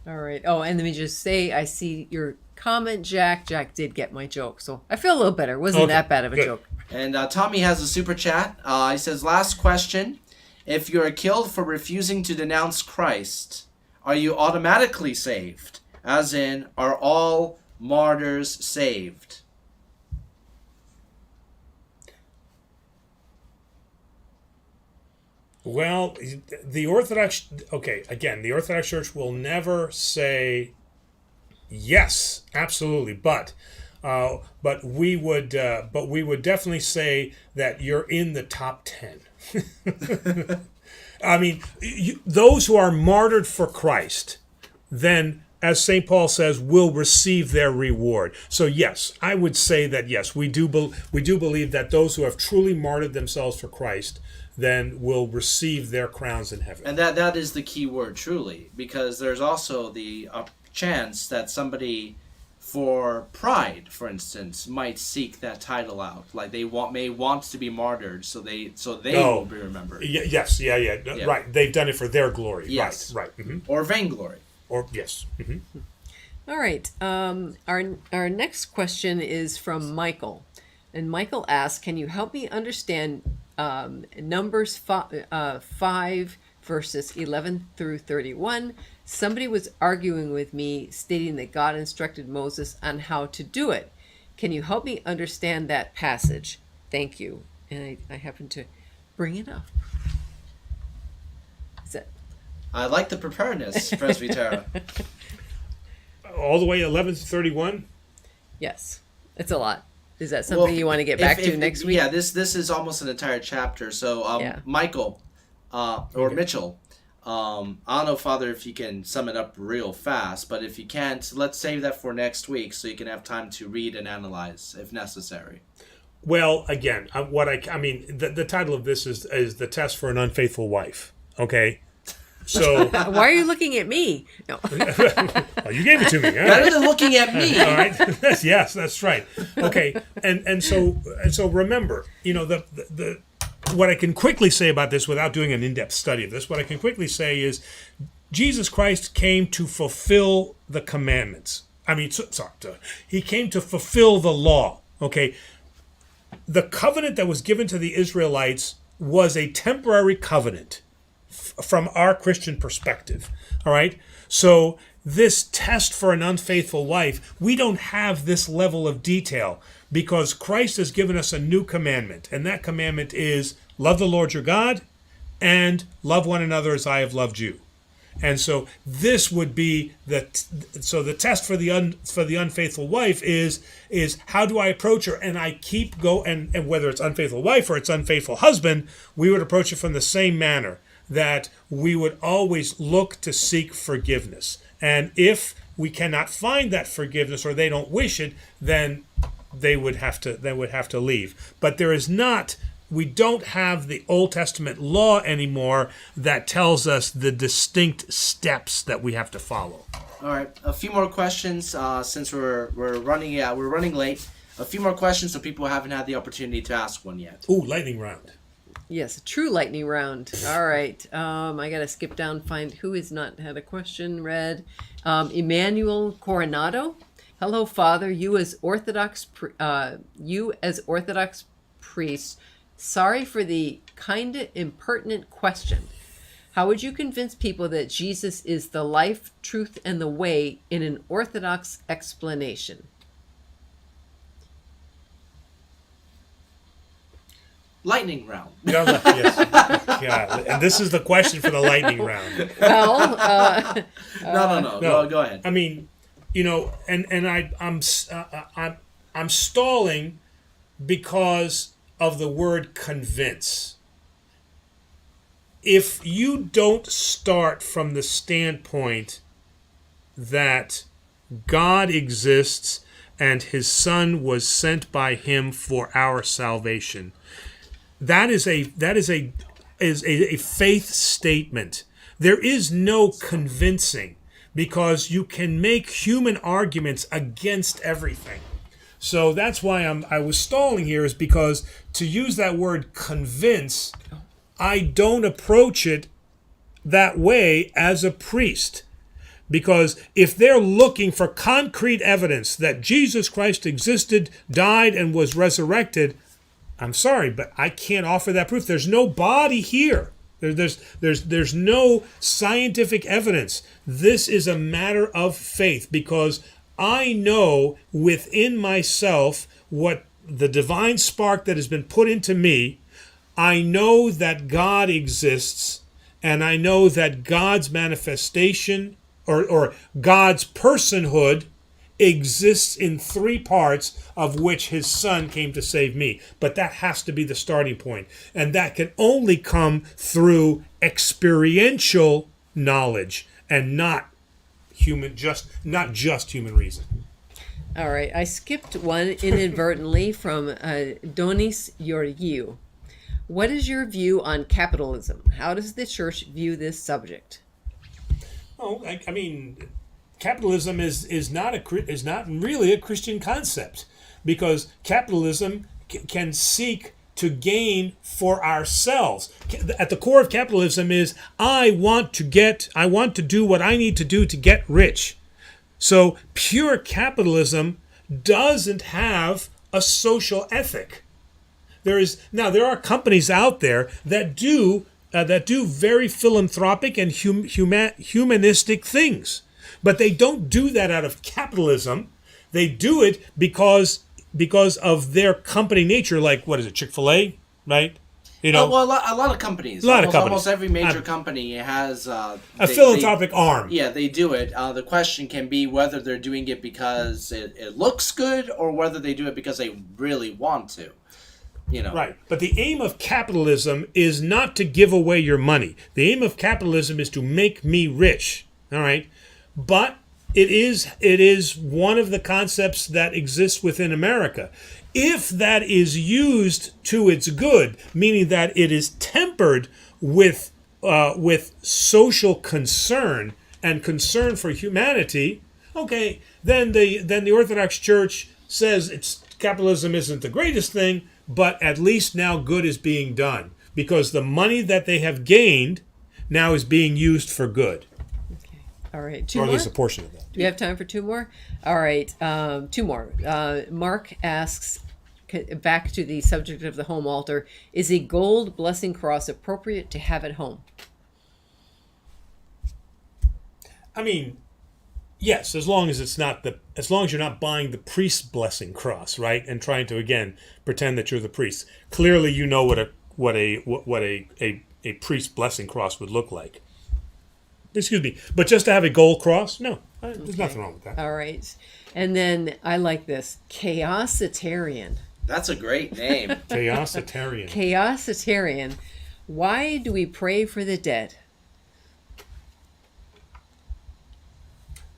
Speaker 2: All right. Oh, and let me just say, I see your comment, Jack. Jack did get my joke, so I feel a little better. It wasn't that bad of a joke.
Speaker 3: And Tommy has a super chat. He says, last question. If you're killed for refusing to denounce Christ, are you automatically saved? As in, are all martyrs saved?
Speaker 1: Well, the Orthodox Church will never say yes, absolutely, but we would definitely say that you're in the top 10. I mean, those who are martyred for Christ, then as St. Paul says, will receive their reward. So yes, I would say that yes, we do believe that those who have truly martyred themselves for Christ then will receive their crowns in heaven.
Speaker 3: And that is the key word, truly, because there's also the chance that somebody, for pride, for instance, might seek that title out. Like they may want to be martyred, so they will be remembered.
Speaker 1: Yes, yeah, right. They've done it for their glory.
Speaker 3: Yes.
Speaker 1: Right.
Speaker 3: Or vainglory.
Speaker 1: Or yes.
Speaker 2: All right. Our next question is from Michael, and Michael asks, "Can you help me understand Numbers 5 verses 11 through 31? Somebody was arguing with me, stating that God instructed Moses on how to do it. Can you help me understand that passage? Thank you." And I happened to bring it up. Is that?
Speaker 3: I like the preparedness, Presbytera.
Speaker 1: All the way 11 to 31?
Speaker 2: Yes. It's a lot. Is that something you want to get back to next week?
Speaker 3: Yeah, this is almost an entire chapter. So, Michael, or Mitchell, I don't know, Father, if you can sum it up real fast, but if you can't, let's save that for next week so you can have time to read and analyze if necessary.
Speaker 1: Well, again, the title of this is The Test for an Unfaithful Wife. Okay? So
Speaker 2: why are you looking at me? No.
Speaker 1: Well, you gave it to me. Huh?
Speaker 3: Better than looking at me.
Speaker 1: All right. Yes, that's right. Okay, and so remember, the what I can quickly say about this without doing an in-depth study of this, what I can quickly say is Jesus Christ came to fulfill the commandments. He came to fulfill the law. Okay, the covenant that was given to the Israelites was a temporary covenant from our Christian perspective. All right? So this test for an unfaithful wife, we don't have this level of detail because Christ has given us a new commandment, and that commandment is love the Lord your God and love one another as I have loved you. And so this would be the test for the unfaithful wife is how do I approach her? And I keep and whether it's unfaithful wife or it's unfaithful husband, we would approach it from the same manner, that we would always look to seek forgiveness. And if we cannot find that forgiveness or they don't wish it, then they would have to leave. But we don't have the Old Testament law anymore that tells us the distinct steps that we have to follow.
Speaker 3: All right, a few more questions since we're running late. A few more questions so people haven't had the opportunity to ask one yet.
Speaker 1: Ooh, lightning round.
Speaker 2: Yes, a true lightning round. All right. I got to skip down, find who has not had a question read. Emmanuel Coronado. Hello, Father. You as Orthodox priest. Sorry for the kind of impertinent question. How would you convince people that Jesus is the life, truth, and the way in an Orthodox explanation?
Speaker 3: Lightning round.
Speaker 1: Yes. Yeah, and this is the question for the lightning round.
Speaker 2: Well,
Speaker 3: No, go ahead.
Speaker 1: I mean, I'm stalling because of the word convince. If you don't start from the standpoint that God exists and his Son was sent by him for our salvation, that is a faith statement. There is no convincing, because you can make human arguments against everything. So that's why I was stalling here, is because to use that word convince, I don't approach it that way as a priest. Because if they're looking for concrete evidence that Jesus Christ existed, died, and was resurrected, I'm sorry, but I can't offer that proof. There's no body here. There's no scientific evidence. This is a matter of faith, because I know within myself what the divine spark that has been put into me. I know that God exists, and I know that God's manifestation or God's personhood exists in three parts, of which his Son came to save me. But that has to be the starting point. And that can only come through experiential knowledge and not not just human reason.
Speaker 2: All right, I skipped one inadvertently from Donis Georgiou. What is your view on capitalism? How does the church view this subject?
Speaker 1: Oh, I mean, capitalism is not really a Christian concept, because capitalism can seek to gain for ourselves. At the core of capitalism is I want to do what I need to do to get rich. So pure capitalism doesn't have a social ethic. There are companies out there that do very philanthropic and humanistic things, but they don't do that out of capitalism. They do it because of their company nature. Like, what is it, Chick-fil-A, right? You know,
Speaker 3: well, a lot of companies. Almost every major company has
Speaker 1: a philanthropic arm.
Speaker 3: Yeah, they do it. The question can be whether they're doing it because it looks good, or whether they do it because they really want to. You know.
Speaker 1: Right. But the aim of capitalism is not to give away your money. The aim of capitalism is to make me rich. All right. But it is one of the concepts that exists within America. If that is used to its good, meaning that it is tempered with social concern and concern for humanity, okay, then the Orthodox Church says capitalism isn't the greatest thing, but at least now good is being done, because the money that they have gained now is being used for good.
Speaker 2: Okay. All right.
Speaker 1: Or at least a portion of that.
Speaker 2: Do we have time for two more? All right. Two more. Mark asks, back to the subject of the home altar, is a gold blessing cross appropriate to have at home?
Speaker 1: I mean, yes, as long as you're not buying the priest's blessing cross, right, and trying to again pretend that you're the priest. Clearly, you know what a priest's blessing cross would look like. Excuse me, but just to have a gold cross, no, there's nothing wrong with that.
Speaker 2: All right, and then I like this, Chaositarian.
Speaker 3: That's a great name.
Speaker 1: Chaositarian.
Speaker 2: Chaositarian. Why do we pray for the dead?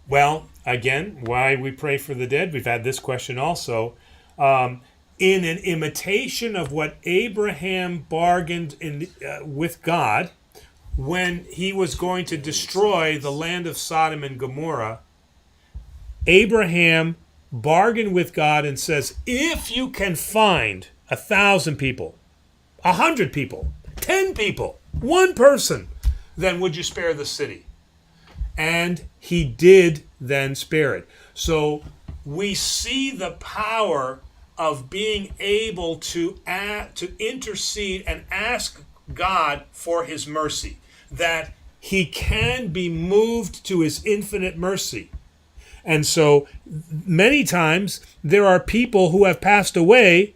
Speaker 1: Well, again, why we pray for the dead? We've had this question also. In an imitation of what Abraham bargained with God when he was going to destroy the land of Sodom and Gomorrah, Abraham bargained with God and says, if you can find 1,000 people, 100 people, 10 people, one person, then would you spare the city? And he did then spare it. So we see the power of being able to intercede and ask God for his mercy, that he can be moved to his infinite mercy. And so many times there are people who have passed away,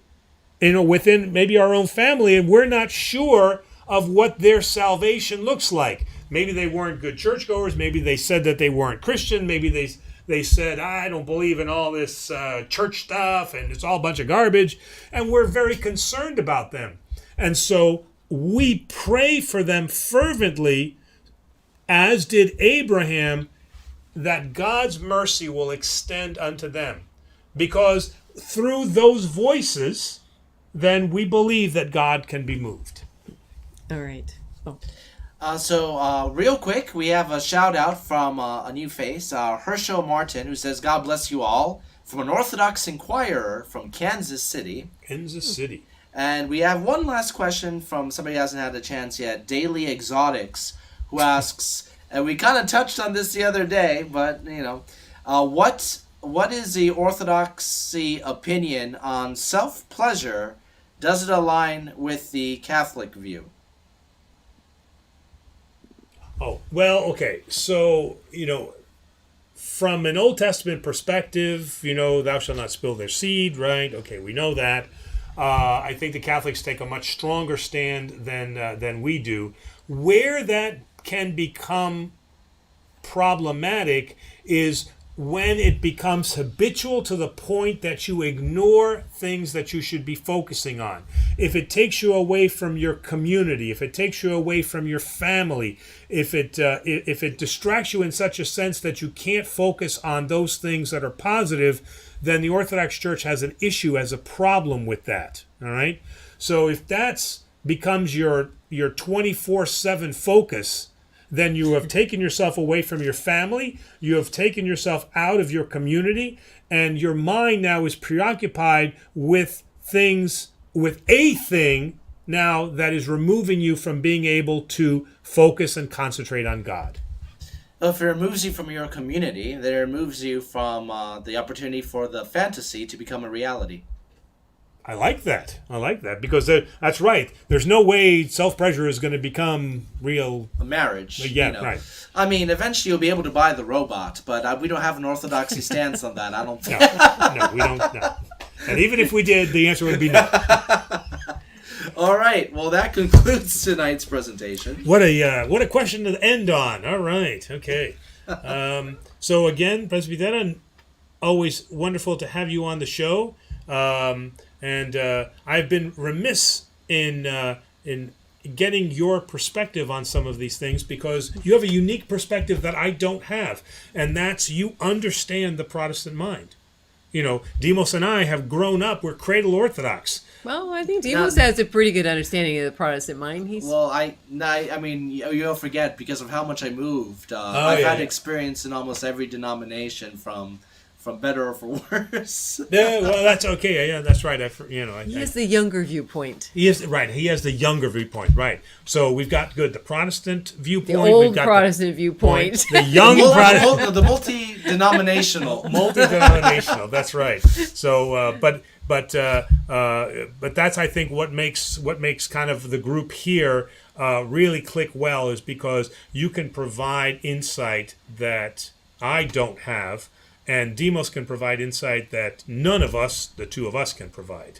Speaker 1: within maybe our own family, and we're not sure of what their salvation looks like. Maybe they weren't good churchgoers. Maybe they said that they weren't Christian. Maybe they said, I don't believe in all this church stuff, and it's all a bunch of garbage. And we're very concerned about them. And so we pray for them fervently, as did Abraham, that God's mercy will extend unto them. Because through those voices, then we believe that God can be moved.
Speaker 2: All right. Oh.
Speaker 3: So real quick, we have a shout out from a new face, Herschel Martin, who says, God bless you all, from an Orthodox Inquirer from Kansas City.
Speaker 1: Kansas City.
Speaker 3: And we have one last question from somebody who hasn't had a chance yet, Daily Exotics, who asks, and we kind of touched on this the other day, but, what is the Orthodoxy opinion on self-pleasure? Does it align with the Catholic view?
Speaker 1: Oh, well, okay. So, from an Old Testament perspective, thou shalt not spill their seed, right? Okay, we know that. I think the Catholics take a much stronger stand than we do. Where that can become problematic is when it becomes habitual to the point that you ignore things that you should be focusing on. If it takes you away from your community, if it takes you away from your family, if it distracts you in such a sense that you can't focus on those things that are positive, then the Orthodox Church has an issue, has a problem with that. All right? So if that's becomes your 24/7 focus, then you have taken yourself away from your family, you have taken yourself out of your community, and your mind now is preoccupied with things, with a thing now that is removing you from being able to focus and concentrate on God.
Speaker 3: Well, if it removes you from your community, then it removes you from the opportunity for the fantasy to become a reality.
Speaker 1: I like that because that's right. There's no way self-pleasure is going to become real.
Speaker 3: A marriage.
Speaker 1: Yeah, right.
Speaker 3: I mean, eventually you'll be able to buy the robot, but we don't have an orthodoxy stance on that. I don't think.
Speaker 1: No, we don't. No. And even if we did, the answer would be no.
Speaker 3: All right. Well, that concludes tonight's presentation.
Speaker 1: What a question to end on. All right. Okay. So again, Presbyterian, always wonderful to have you on the show. And I've been remiss in getting your perspective on some of these things because you have a unique perspective that I don't have, and that's you understand the Protestant mind. You know, Demos and I have grown up, we're cradle Orthodox.
Speaker 2: Well, I think Demos has a pretty good understanding of the Protestant mind.
Speaker 3: Well, I mean, you'll forget because of how much I moved. I've had experience in almost every denomination from better or for worse.
Speaker 1: Yeah, well, that's okay. Yeah, that's right. He
Speaker 2: has the younger viewpoint.
Speaker 1: He has the younger viewpoint, right? So we've got the Protestant viewpoint.
Speaker 2: The old
Speaker 1: we've got
Speaker 2: Protestant viewpoint.
Speaker 1: The young Protestant.
Speaker 3: The multi-denominational.
Speaker 1: Multi-denominational. That's right. So, but that's I think what makes kind of the group here really click well is because you can provide insight that I don't have. And Demos can provide insight that none of us, the two of us, can provide.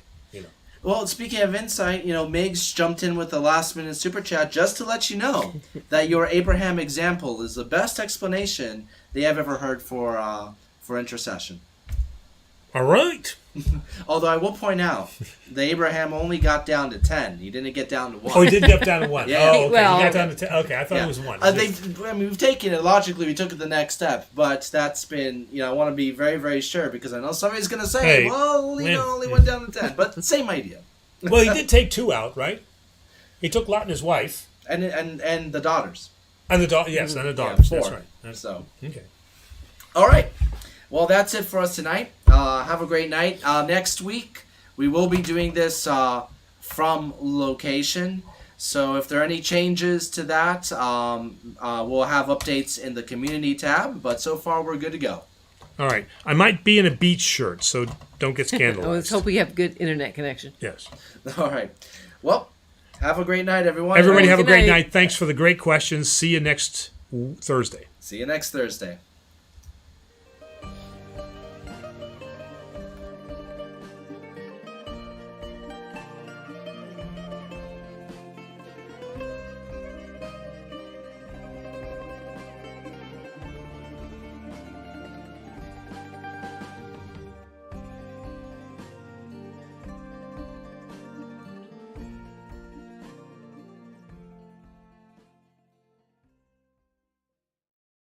Speaker 3: Well, speaking of insight, Miggs jumped in with the last-minute super chat just to let you know that your Abraham example is the best explanation they have ever heard for intercession.
Speaker 1: All right.
Speaker 3: Although I will point out, the Abraham only got down to 10. He didn't get down to 1.
Speaker 1: Oh, he did get down to 1.
Speaker 3: Yeah.
Speaker 1: Oh, okay.
Speaker 2: Well,
Speaker 1: he got down to 10. Okay, I thought it was 1.
Speaker 3: We've taken it, logically, we took it the next step. But that's been, I want to be very, very sure because I know somebody's going to say, only went down to 10. But same idea.
Speaker 1: Well, he did take 2 out, right? He took Lot and his wife.
Speaker 3: And the daughters.
Speaker 1: And the daughters, yes, and the daughters.
Speaker 3: 4.
Speaker 1: That's right.
Speaker 3: So.
Speaker 1: Okay.
Speaker 3: All right. Well, that's it for us tonight. Have a great night. Next week, we will be doing this from location. So if there are any changes to that, we'll have updates in the community tab. But so far, we're good to go.
Speaker 1: All right. I might be in a beach shirt, so don't get scandalized.
Speaker 2: Let's hope we have good internet connection.
Speaker 1: Yes.
Speaker 3: All right. Well, have a great night, everyone.
Speaker 1: Everybody have a
Speaker 2: Good
Speaker 1: great
Speaker 2: night.
Speaker 1: night. Thanks for the great questions. See you next Thursday.
Speaker 3: See you next Thursday.